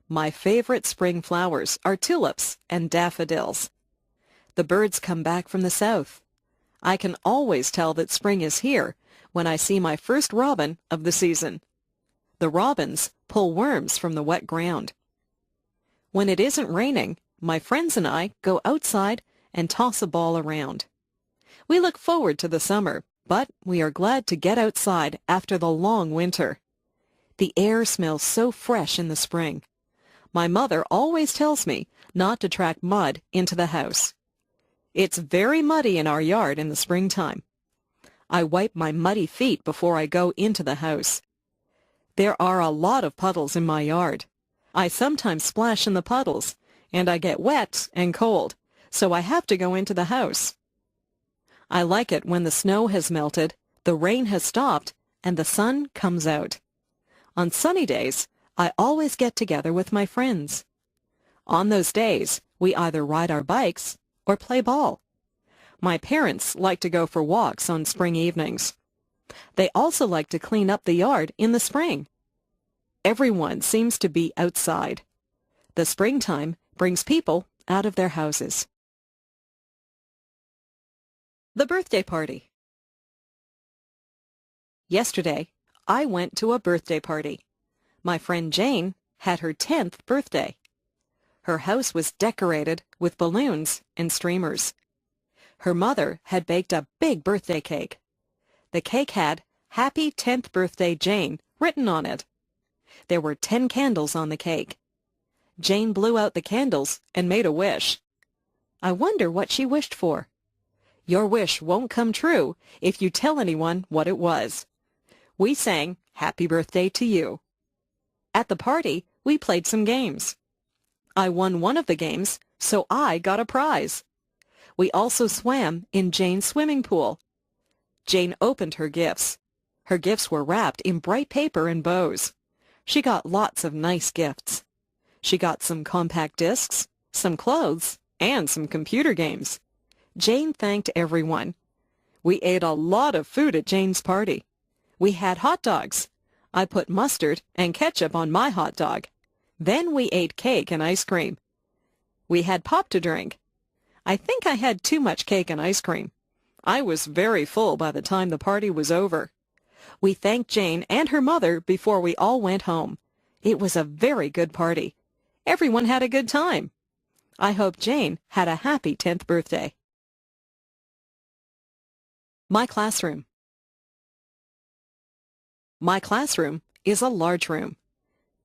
My favorite spring flowers are tulips and daffodils. The birds come back from the south. I can always tell that spring is here when I see my first robin of the season. The robins pull worms from the wet ground. When it isn't raining, my friends and I go outside and toss a ball around. We look forward to the summer, but we are glad to get outside after the long winter. The air smells so fresh in the spring. My mother always tells me not to track mud into the house. It's very muddy in our yard in the springtime. I wipe my muddy feet before I go into the house. There are a lot of puddles in my yard. I sometimes splash in the puddles, and I get wet and cold, so I have to go into the house. I like it when the snow has melted, the rain has stopped, and the sun comes out. On sunny days, I always get together with my friends. On those days, we either ride our bikes or play ball. My parents like to go for walks on spring evenings. They also like to clean up the yard in the spring. Everyone seems to be outside. The springtime brings people out of their houses. The birthday party. Yesterday, I went to a birthday party. My friend Jane had her 10th birthday. Her house was decorated with balloons and streamers. Her mother had baked a big birthday cake. The cake had "Happy 10th Birthday, Jane" written on it. There were 10 candles on the cake. Jane blew out the candles and made a wish. I wonder what she wished for. Your wish won't come true if you tell anyone what it was. We sang "Happy Birthday to You." At the party, we played some games. I won one of the games, so I got a prize. We also swam in Jane's swimming pool. Jane opened her gifts. Her gifts were wrapped in bright paper and bows. She got lots of nice gifts. She got some compact discs, some clothes, and some computer games. Jane thanked everyone. We ate a lot of food at Jane's party. We had hot dogs. I put mustard and ketchup on my hot dog. Then we ate cake and ice cream. We had pop to drink. I think I had too much cake and ice cream. I was very full by the time the party was over. We thanked Jane and her mother before we all went home. It was a very good party. Everyone had a good time. I hope Jane had a happy 10th birthday. My classroom. My classroom is a large room.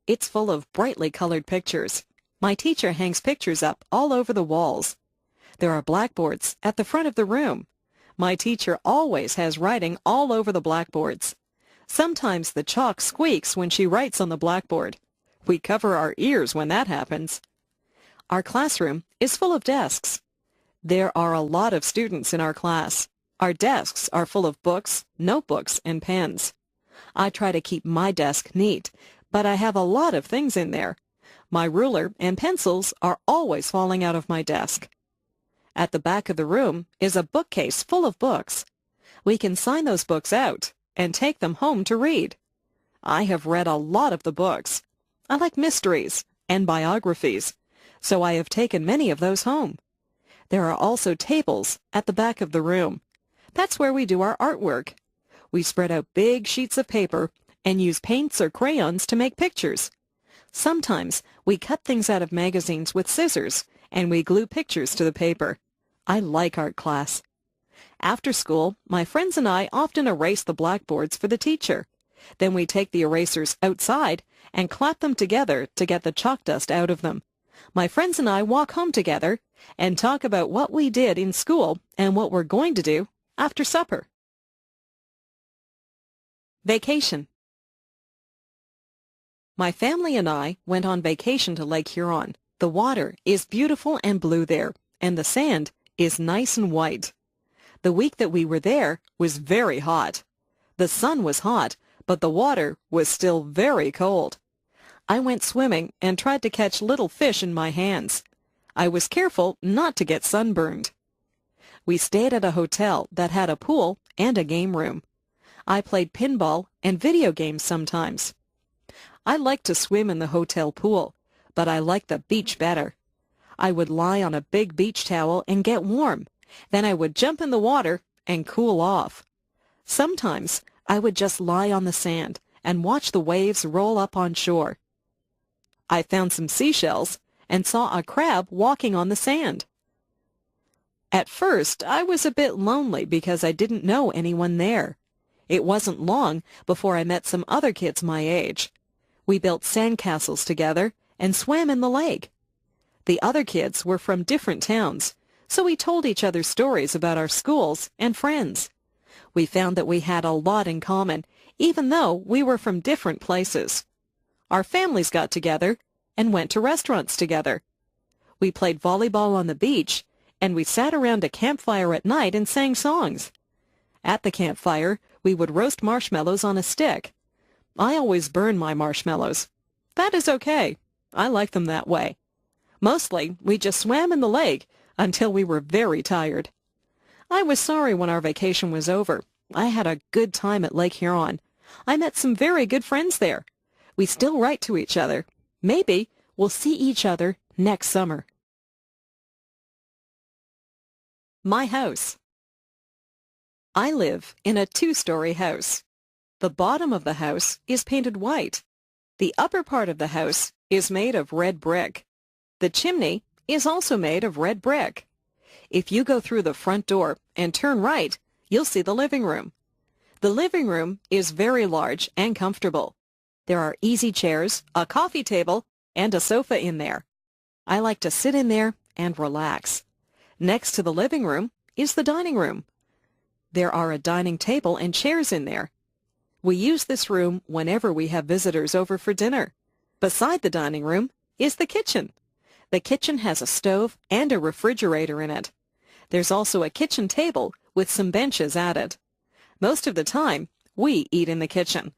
It's full of brightly colored pictures. My teacher hangs pictures up all over the walls. There are blackboards at the front of the room. My teacher always has writing all over the blackboards. Sometimes the chalk squeaks when she writes on the blackboard. We cover our ears when that happens. Our classroom is full of desks. There are a lot of students in our class. Our desks are full of books, notebooks, and pens. I try to keep my desk neat, but I have a lot of things in there. My ruler and pencils are always falling out of my desk. At the back of the room is a bookcase full of books. We can sign those books out and take them home to read. I have read a lot of the books. I like mysteries and biographies, so I have taken many of those home. There are also tables at the back of the room. That's where we do our artwork. We spread out big sheets of paper and use paints or crayons to make pictures. Sometimes we cut things out of magazines with scissors and we glue pictures to the paper. I like art class. After school, my friends and I often erase the blackboards for the teacher. Then we take the erasers outside and clap them together to get the chalk dust out of them. My friends and I walk home together and talk about what we did in school and what we're going to do after supper. Vacation. My family and I went on vacation to Lake Huron. The water is beautiful and blue there, and the sand is nice and white. The week that we were there was very hot. The sun was hot, but the water was still very cold. I went swimming and tried to catch little fish in my hands. I was careful not to get sunburned. We stayed at a hotel that had a pool and a game room. I played pinball and video games sometimes. I liked to swim in the hotel pool, but I liked the beach better. I would lie on a big beach towel and get warm. Then I would jump in the water and cool off. Sometimes I would just lie on the sand and watch the waves roll up on shore. I found some seashells and saw a crab walking on the sand. At first, I was a bit lonely because I didn't know anyone there. It wasn't long before I met some other kids my age. We built sandcastles together and swam in the lake. The other kids were from different towns, so we told each other stories about our schools and friends. We found that we had a lot in common, even though we were from different places. Our families got together and went to restaurants together. We played volleyball on the beach, and we sat around a campfire at night and sang songs. At the campfire, we would roast marshmallows on a stick. I always burn my marshmallows. That is okay. I like them that way. Mostly, we just swam in the lake until we were very tired. I was sorry when our vacation was over. I had a good time at Lake Huron. I met some very good friends there. We still write to each other. Maybe we'll see each other next summer. My house. I live in a 2-story house. The bottom of the house is painted white. The upper part of the house is made of red brick. The chimney is also made of red brick. If you go through the front door and turn right, you'll see the living room. The living room is very large and comfortable. There are easy chairs, a coffee table, and a sofa in there. I like to sit in there and relax. Next to the living room is the dining room. There are a dining table and chairs in there. We use this room whenever we have visitors over for dinner. Beside the dining room is the kitchen. The kitchen has a stove and a refrigerator in it. There's also a kitchen table with some benches at it. Most of the time, we eat in the kitchen.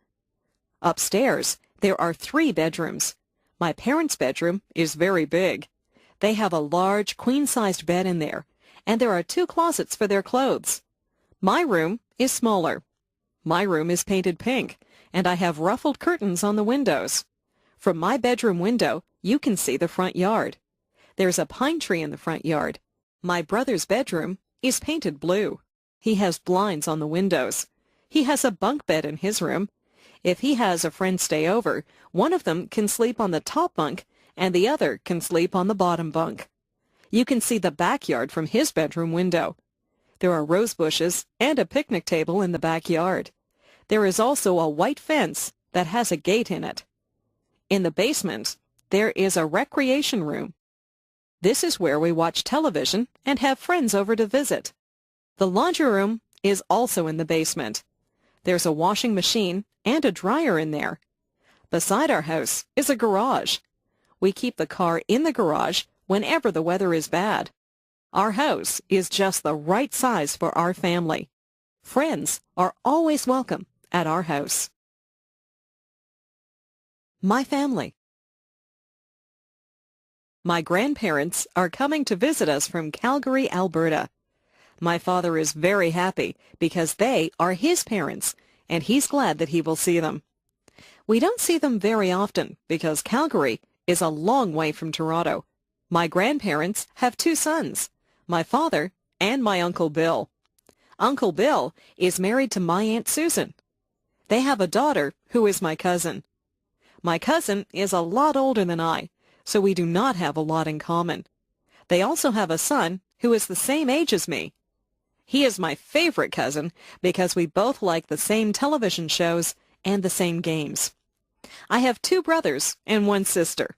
Upstairs, there are 3 bedrooms. My parents' bedroom is very big. They have a large, queen-sized bed in there, and there are 2 closets for their clothes. My room is smaller. My room is painted pink, and I have ruffled curtains on the windows. From my bedroom window, you can see the front yard. There's a pine tree in the front yard. My brother's bedroom is painted blue. He has blinds on the windows. He has a bunk bed in his room. If he has a friend stay over, one of them can sleep on the top bunk and the other can sleep on the bottom bunk. You can see the backyard from his bedroom window. There are rose bushes and a picnic table in the backyard. There is also a white fence that has a gate in it. In the basement, there is a recreation room. This is where we watch television and have friends over to visit. The laundry room is also in the basement. There's a washing machine and a dryer in there. Beside our house is a garage. We keep the car in the garage whenever the weather is bad. Our house is just the right size for our family. Friends are always welcome at our house. My family. My grandparents are coming to visit us from Calgary, Alberta. My father is very happy because they are his parents, and he's glad that he will see them. We don't see them very often because Calgary is a long way from Toronto. My grandparents have 2 sons, my father and my Uncle Bill. Uncle Bill is married to my Aunt Susan. They have a daughter who is my cousin. My cousin is a lot older than I, so we do not have a lot in common. They also have a son who is the same age as me. He is my favorite cousin because we both like the same television shows and the same games. I have 2 brothers and 1 sister.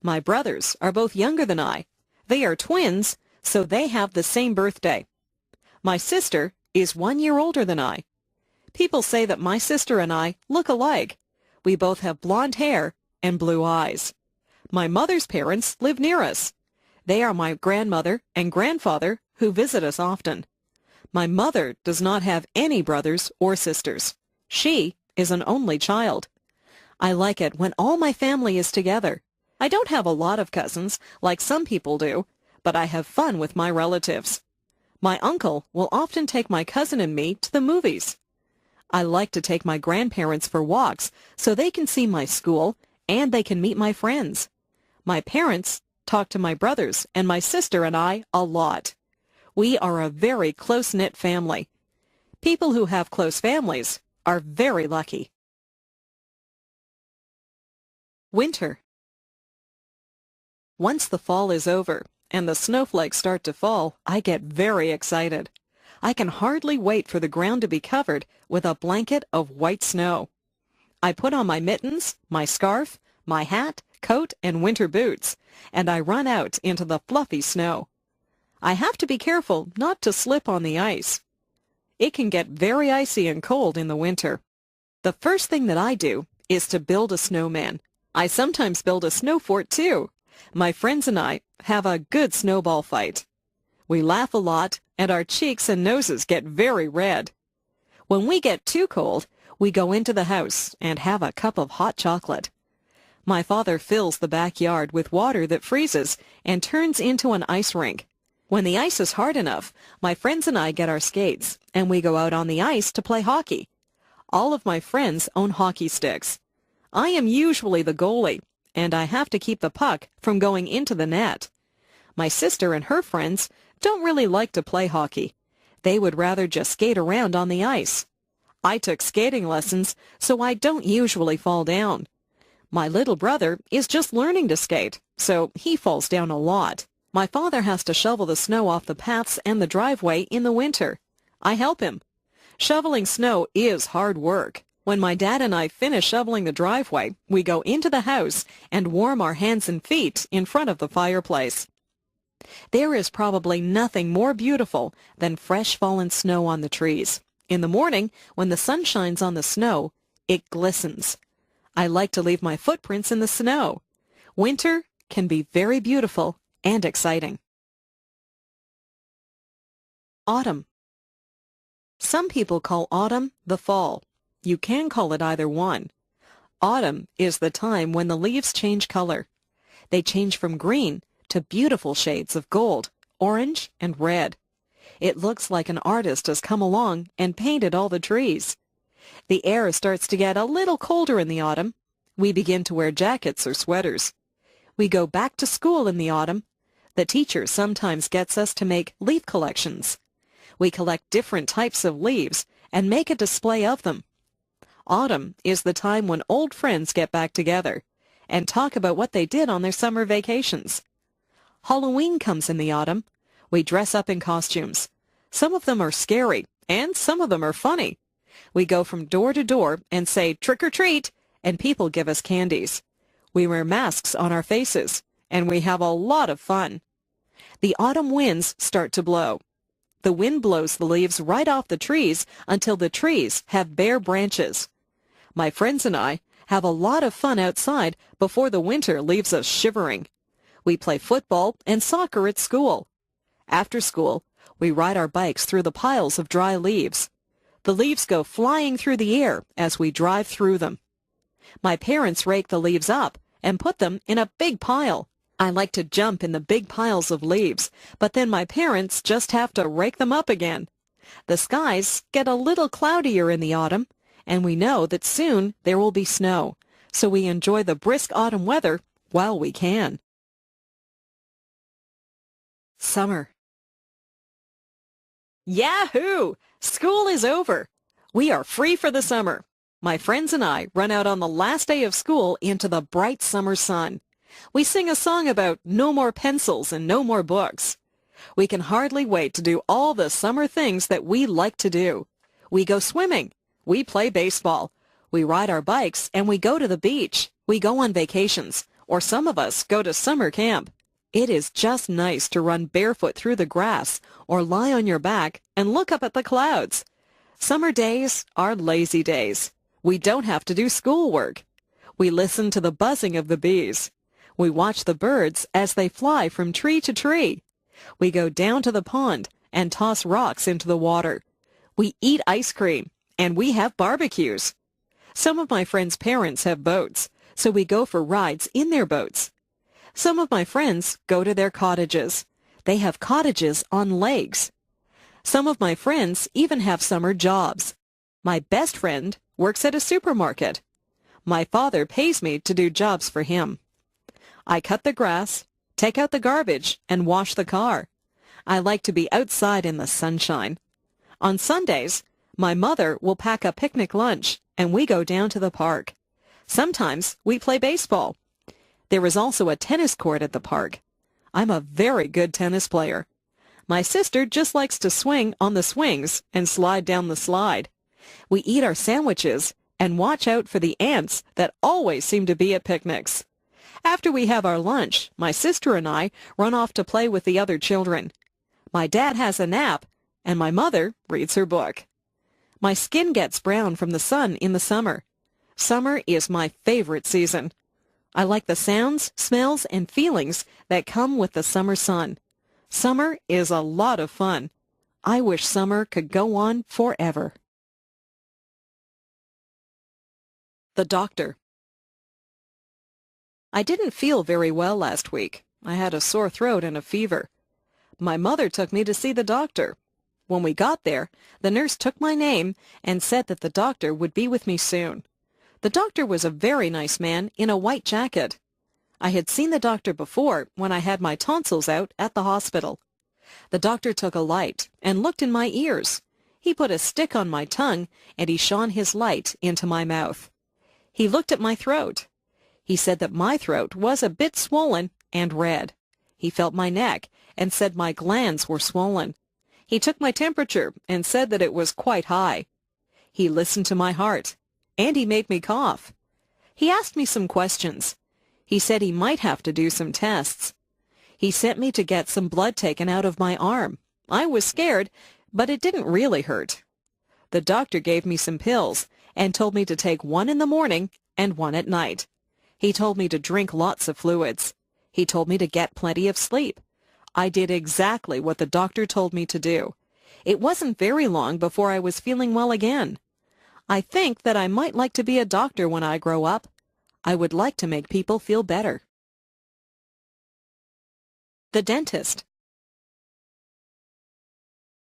My brothers are both younger than I. They are twins, so they have the same birthday. My sister is 1 year older than I. People say that my sister and I look alike. We both have blonde hair and blue eyes. My mother's parents live near us. They are my grandmother and grandfather who visit us often. My mother does not have any brothers or sisters. She is an only child. I like it when all my family is together. I don't have a lot of cousins, like some people do, but I have fun with my relatives. My uncle will often take my cousin and me to the movies. I like to take my grandparents for walks so they can see my school and they can meet my friends. My parents talk to my brothers and my sister and I a lot. We are a very close-knit family. People who have close families are very lucky. Winter. Once the fall is over and the snowflakes start to fall, I get very excited. I can hardly wait for the ground to be covered with a blanket of white snow. I put on my mittens, my scarf, my hat, coat, and winter boots, and I run out into the fluffy snow. I have to be careful not to slip on the ice. It can get very icy and cold in the winter. The first thing that I do is to build a snowman. I sometimes build a snow fort too. My friends and I have a good snowball fight. We laugh a lot, and our cheeks and noses get very red. When we get too cold, we go into the house and have a cup of hot chocolate. My father fills the backyard with water that freezes and turns into an ice rink. When the ice is hard enough, my friends and I get our skates, and we go out on the ice to play hockey. All of my friends own hockey sticks. I am usually the goalie, and I have to keep the puck from going into the net. My sister and her friends don't really like to play hockey. They would rather just skate around on the ice. I took skating lessons, so I don't usually fall down. My little brother is just learning to skate, so he falls down a lot. My father has to shovel the snow off the paths and the driveway in the winter. I help him. Shoveling snow is hard work. When my dad and I finish shoveling the driveway, we go into the house and warm our hands and feet in front of the fireplace. There is probably nothing more beautiful than fresh fallen snow on the trees. In the morning, when the sun shines on the snow, it glistens. I like to leave my footprints in the snow. Winter can be very beautiful and exciting. Autumn. Some people call autumn the fall. You can call it either one. Autumn is the time when the leaves change color. They change from green to beautiful shades of gold, orange, and red. It looks like an artist has come along and painted all the trees. The air starts to get a little colder in the autumn. We begin to wear jackets or sweaters. We go back to school in the autumn. The teacher sometimes gets us to make leaf collections. We collect different types of leaves and make a display of them. Autumn is the time when old friends get back together and talk about what they did on their summer vacations. Halloween comes in the autumn. We dress up in costumes. Some of them are scary, and some of them are funny. We go from door to door and say, "Trick or treat," and people give us candies. We wear masks on our faces, and we have a lot of fun. The autumn winds start to blow. The wind blows the leaves right off the trees until the trees have bare branches. My friends and I have a lot of fun outside before the winter leaves us shivering. We play football and soccer at school. After school, we ride our bikes through the piles of dry leaves. The leaves go flying through the air as we drive through them. My parents rake the leaves up and put them in a big pile. I like to jump in the big piles of leaves, but then my parents just have to rake them up again. The skies get a little cloudier in the autumn, and we know that soon there will be snow, so we enjoy the brisk autumn weather while we can. Summer. Yahoo! School is over. We are free for the summer. My friends and I run out on the last day of school into the bright summer sun. We sing a song about no more pencils and no more books. We can hardly wait to do all the summer things that we like to do. We go swimming. We play baseball. We ride our bikes and we go to the beach. We go on vacations, or some of us go to summer camp. It is just nice to run barefoot through the grass or lie on your back and look up at the clouds. Summer days are lazy days. We don't have to do schoolwork. We listen to the buzzing of the bees. We watch the birds as they fly from tree to tree. We go down to the pond and toss rocks into the water. We eat ice cream, and we have barbecues. Some of my friends' parents have boats, so we go for rides in their boats. Some of my friends go to their cottages. They have cottages on lakes. Some of my friends even have summer jobs. My best friend works at a supermarket. My father pays me to do jobs for him. I cut the grass, take out the garbage, and wash the car. I like to be outside in the sunshine. On Sundays, my mother will pack a picnic lunch, and we go down to the park. Sometimes we play baseball. There is also a tennis court at the park. I'm a very good tennis player. My sister just likes to swing on the swings and slide down the slide. We eat our sandwiches and watch out for the ants that always seem to be at picnics. After we have our lunch, my sister and I run off to play with the other children. My dad has a nap, and my mother reads her book. My skin gets brown from the sun in the summer. Summer is my favorite season. I like the sounds, smells, and feelings that come with the summer sun. Summer is a lot of fun. I wish summer could go on forever. The doctor. I didn't feel very well last week. I had a sore throat and a fever. My mother took me to see the doctor. When we got there, the nurse took my name and said that the doctor would be with me soon. The doctor was a very nice man in a white jacket. I had seen the doctor before when I had my tonsils out at the hospital. The doctor took a light and looked in my ears. He put a stick on my tongue and he shone his light into my mouth. He looked at my throat. He said that my throat was a bit swollen and red. He felt my neck and said my glands were swollen. He took my temperature and said that it was quite high. He listened to my heart, and he made me cough. He asked me some questions. He said he might have to do some tests. He sent me to get some blood taken out of my arm. I was scared, but it didn't really hurt. The doctor gave me some pills and told me to take one in the morning and one at night. He told me to drink lots of fluids. He told me to get plenty of sleep. I did exactly what the doctor told me to do. It wasn't very long before I was feeling well again. I think that I might like to be a doctor when I grow up. I would like to make people feel better. The dentist.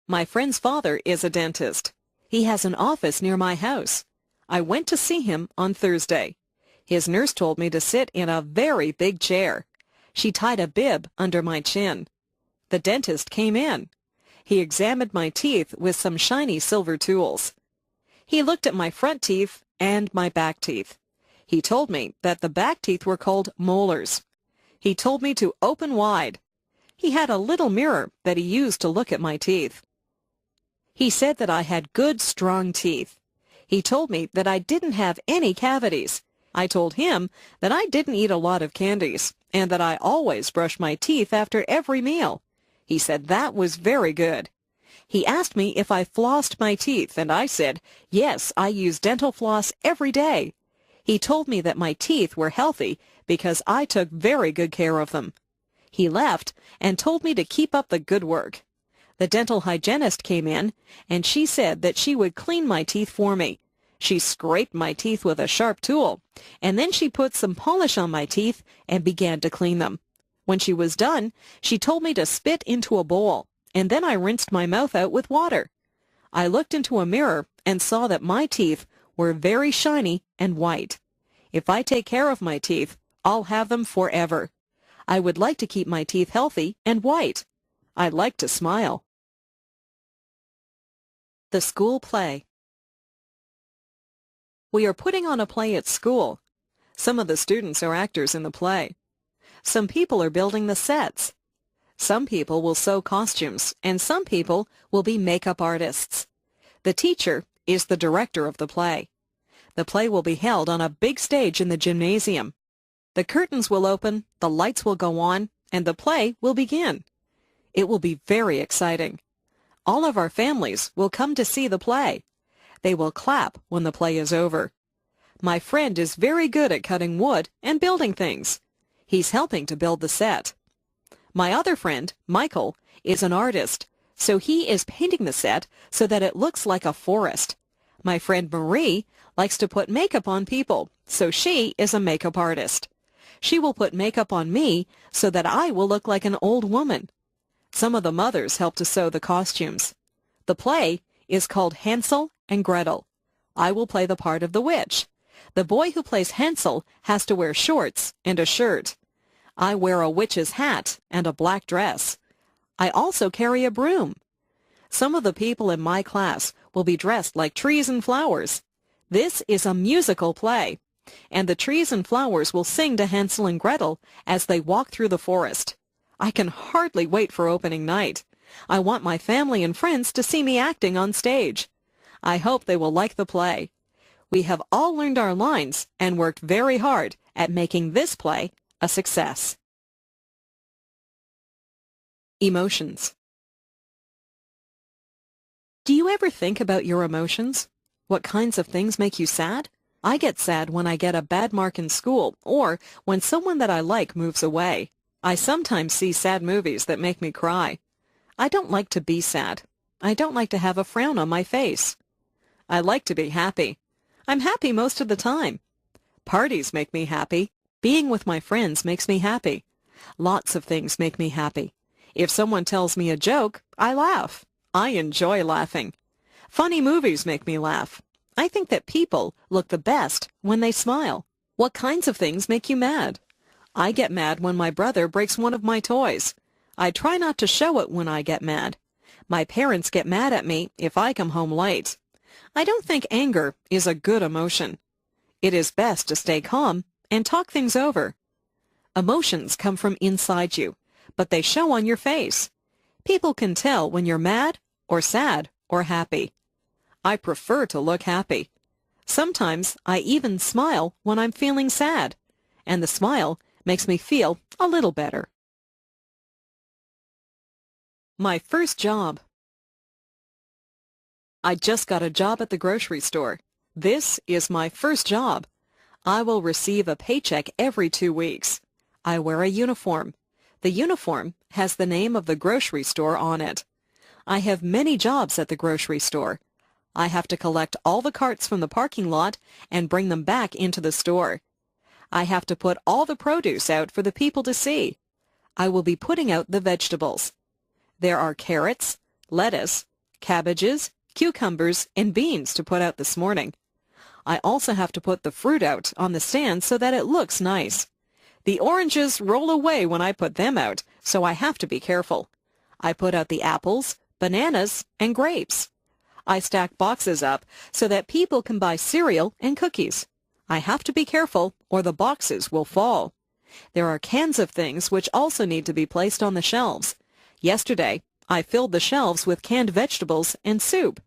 My friend's father is a dentist. He has an office near my house. I went to see him on Thursday. His nurse told me to sit in a very big chair. She tied a bib under my chin. The dentist came in. He examined my teeth with some shiny silver tools. He looked at my front teeth and my back teeth. He told me that the back teeth were called molars. He told me to open wide. He had a little mirror that he used to look at my teeth. He said that I had good, strong teeth. He told me that I didn't have any cavities. I told him that I didn't eat a lot of candies and that I always brush my teeth after every meal. He said that was very good. He asked me if I flossed my teeth, and I said, yes, I use dental floss every day. He told me that my teeth were healthy because I took very good care of them. He left and told me to keep up the good work. The dental hygienist came in, and she said that she would clean my teeth for me. She scraped my teeth with a sharp tool, and then she put some polish on my teeth and began to clean them. When she was done, she told me to spit into a bowl, and then I rinsed my mouth out with water. I looked into a mirror and saw that my teeth were very shiny and white. If I take care of my teeth, I'll have them forever. I would like to keep my teeth healthy and white. I like to smile. The school play. We are putting on a play at school. Some of the students are actors in the play. Some people are building the sets. Some people will sew costumes, and some people will be makeup artists. The teacher is the director of the play. The play will be held on a big stage in the gymnasium. The curtains will open, the lights will go on, and the play will begin. It will be very exciting. All of our families will come to see the play. They will clap when the play is over. My friend is very good at cutting wood and building things. He's helping to build the set. My other friend, Michael, is an artist, so he is painting the set so that it looks like a forest. My friend Marie likes to put makeup on people, so she is a makeup artist. She will put makeup on me so that I will look like an old woman. Some of the mothers help to sew the costumes. The play is called Hansel and Gretel. I will play the part of the witch. The boy who plays Hansel has to wear shorts and a shirt. I wear a witch's hat and a black dress. I also carry a broom. Some of the people in my class will be dressed like trees and flowers. This is a musical play, and the trees and flowers will sing to Hansel and Gretel as they walk through the forest. I can hardly wait for opening night. I want my family and friends to see me acting on stage. I hope they will like the play. We have all learned our lines and worked very hard at making this play a success. Emotions. Do you ever think about your emotions? What kinds of things make you sad? I get sad when I get a bad mark in school or when someone that I like moves away. I sometimes see sad movies that make me cry. I don't like to be sad. I don't like to have a frown on my face. I like to be happy. I'm happy most of the time. Parties make me happy. Being with my friends makes me happy. Lots of things make me happy. If someone tells me a joke, I laugh. I enjoy laughing. Funny movies make me laugh. I think that people look the best when they smile. What kinds of things make you mad? I get mad when my brother breaks one of my toys. I try not to show it when I get mad. My parents get mad at me if I come home late. I don't think anger is a good emotion. It is best to stay calm and talk things over. Emotions come from inside you, but they show on your face. People can tell when you're mad or sad or happy. I prefer to look happy. Sometimes I even smile when I'm feeling sad, and the smile makes me feel a little better. My first job. I just got a job at the grocery store. This is my first job. I will receive a paycheck every 2 weeks. I wear a uniform. The uniform has the name of the grocery store on it. I have many jobs at the grocery store. I have to collect all the carts from the parking lot and bring them back into the store. I have to put all the produce out for the people to see. I will be putting out the vegetables. There are carrots, lettuce, cabbages, cucumbers, and beans to put out this morning. I also have to put the fruit out on the stand so that it looks nice. The oranges roll away when I put them out, so I have to be careful. I put out the apples, bananas, and grapes. I stack boxes up so that people can buy cereal and cookies. I have to be careful or the boxes will fall. There are cans of things which also need to be placed on the shelves. Yesterday, I filled the shelves with canned vegetables and soup.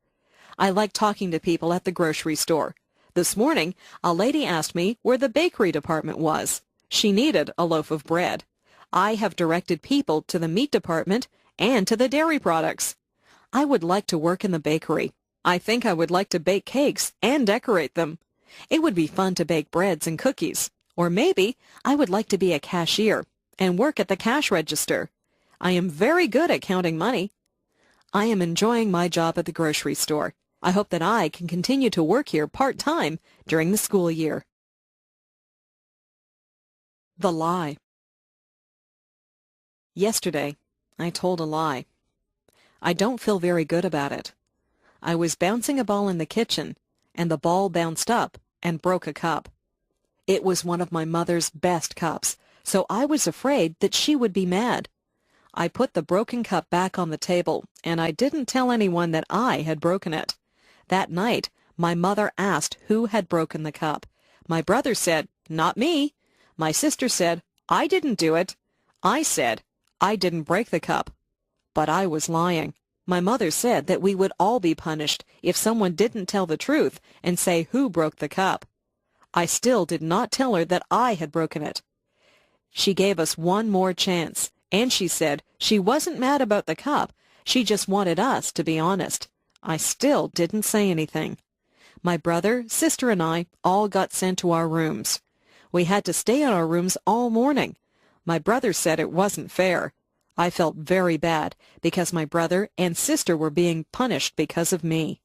I like talking to people at the grocery store. This morning, a lady asked me where the bakery department was. She needed a loaf of bread. I have directed people to the meat department and to the dairy products. I would like to work in the bakery. I think I would like to bake cakes and decorate them. It would be fun to bake breads and cookies. Or maybe I would like to be a cashier and work at the cash register. I am very good at counting money. I am enjoying my job at the grocery store. I hope that I can continue to work here part-time during the school year. The lie. Yesterday, I told a lie. I don't feel very good about it. I was bouncing a ball in the kitchen, and the ball bounced up and broke a cup. It was one of my mother's best cups, so I was afraid that she would be mad. I put the broken cup back on the table, and I didn't tell anyone that I had broken it. That night, my mother asked who had broken the cup. My brother said, "Not me." My sister said, "I didn't do it." I said, "I didn't break the cup." But I was lying. My mother said that we would all be punished if someone didn't tell the truth and say who broke the cup. I still did not tell her that I had broken it. She gave us one more chance, and she said she wasn't mad about the cup. She just wanted us to be honest. I still didn't say anything. My brother, sister, and I all got sent to our rooms. We had to stay in our rooms all morning. My brother said it wasn't fair. I felt very bad because my brother and sister were being punished because of me.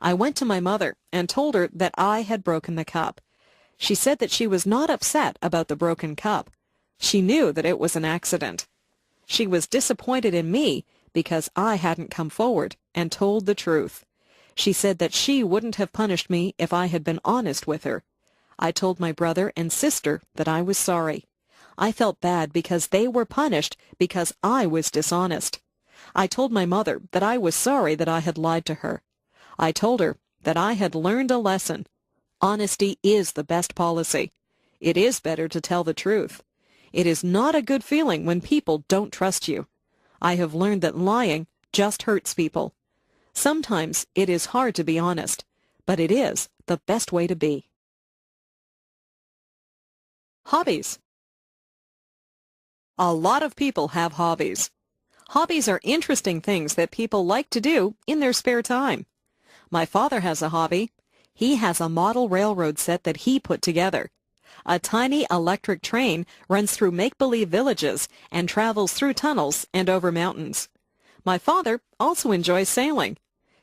I went to my mother and told her that I had broken the cup. She said that she was not upset about the broken cup. She knew that it was an accident. She was disappointed in me because I hadn't come forward and told the truth. She said that she wouldn't have punished me if I had been honest with her. I told my brother and sister that I was sorry. I felt bad because they were punished because I was dishonest. I told my mother that I was sorry that I had lied to her. I told her that I had learned a lesson. Honesty is the best policy. It is better to tell the truth. It is not a good feeling when people don't trust you. I have learned that lying just hurts people. Sometimes it is hard to be honest, but it is the best way to be. Hobbies. A lot of people have hobbies. Hobbies are interesting things that people like to do in their spare time. My father has a hobby. He has a model railroad set that he put together. A tiny electric train runs through make-believe villages and travels through tunnels and over mountains. My father also enjoys sailing.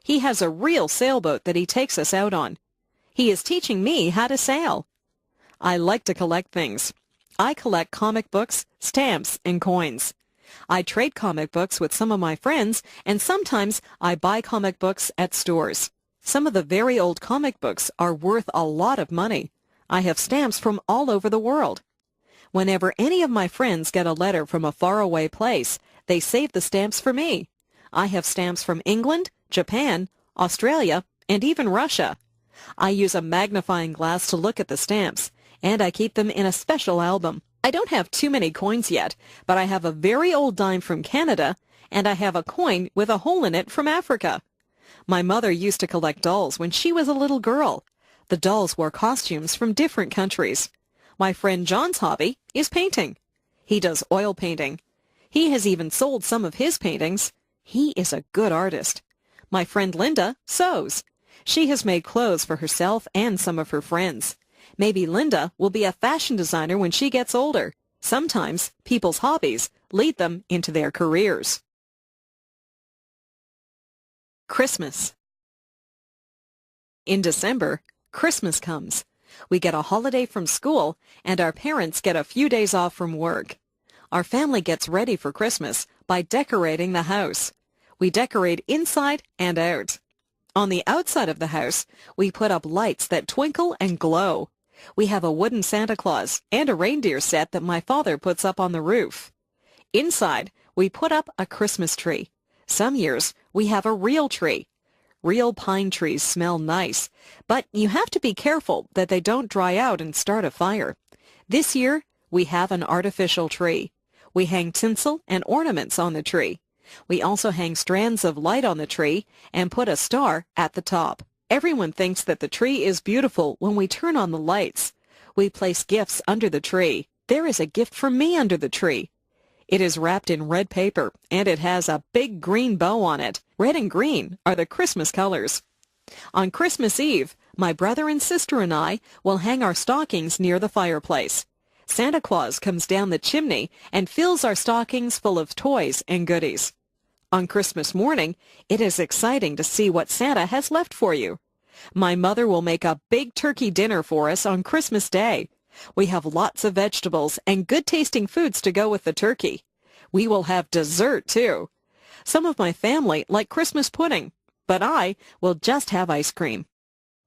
He has a real sailboat that he takes us out on. He is teaching me how to sail. I like to collect things. I collect comic books, stamps, and coins. I trade comic books with some of my friends, and sometimes I buy comic books at stores. Some of the very old comic books are worth a lot of money. I have stamps from all over the world. Whenever any of my friends get a letter from a faraway place, they save the stamps for me. I have stamps from England, Japan, Australia, and even Russia. I use a magnifying glass to look at the stamps, and I keep them in a special album. I don't have too many coins yet, but I have a very old dime from Canada, and I have a coin with a hole in it from Africa. My mother used to collect dolls when she was a little girl. The dolls wore costumes from different countries. My friend John's hobby is painting. He does oil painting. He has even sold some of his paintings. He is a good artist. My friend Linda sews. She has made clothes for herself and some of her friends. Maybe Linda will be a fashion designer when she gets older. Sometimes people's hobbies lead them into their careers. Christmas. In December, Christmas comes. We get a holiday from school, and our parents get a few days off from work. Our family gets ready for Christmas by decorating the house. We decorate inside and out. On the outside of the house, we put up lights that twinkle and glow. We have a wooden Santa Claus and a reindeer set that my father puts up on the roof. Inside, we put up a Christmas tree. Some years, we have a real tree. Real pine trees smell nice, but you have to be careful that they don't dry out and start a fire. This year, we have an artificial tree. We hang tinsel and ornaments on the tree. We also hang strands of light on the tree and put a star at the top. Everyone thinks that the tree is beautiful when we turn on the lights. We place gifts under the tree. There is a gift for me under the tree. It is wrapped in red paper, and it has a big green bow on it. Red and green are the Christmas colors. On Christmas Eve, my brother and sister and I will hang our stockings near the fireplace. Santa Claus comes down the chimney and fills our stockings full of toys and goodies. On Christmas morning, it is exciting to see what Santa has left for you. My mother will make a big turkey dinner for us on Christmas Day. We have lots of vegetables and good-tasting foods to go with the turkey. We will have dessert, too. Some of my family like Christmas pudding, but I will just have ice cream.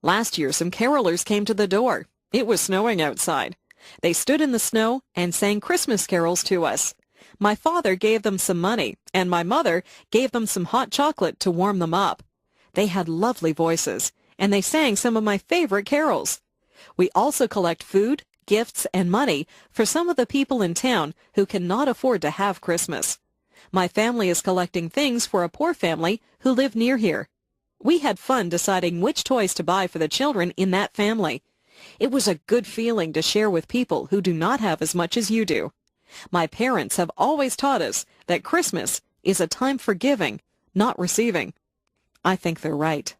Last year, some carolers came to the door. It was snowing outside. They stood in the snow and sang Christmas carols to us. My father gave them some money, and my mother gave them some hot chocolate to warm them up. They had lovely voices, and they sang some of my favorite carols. We also collect food, gifts, and money for some of the people in town who cannot afford to have Christmas. My family is collecting things for a poor family who live near here. We had fun deciding which toys to buy for the children in that family. It was a good feeling to share with people who do not have as much as you do. My parents have always taught us that Christmas is a time for giving, not receiving. I think they're right.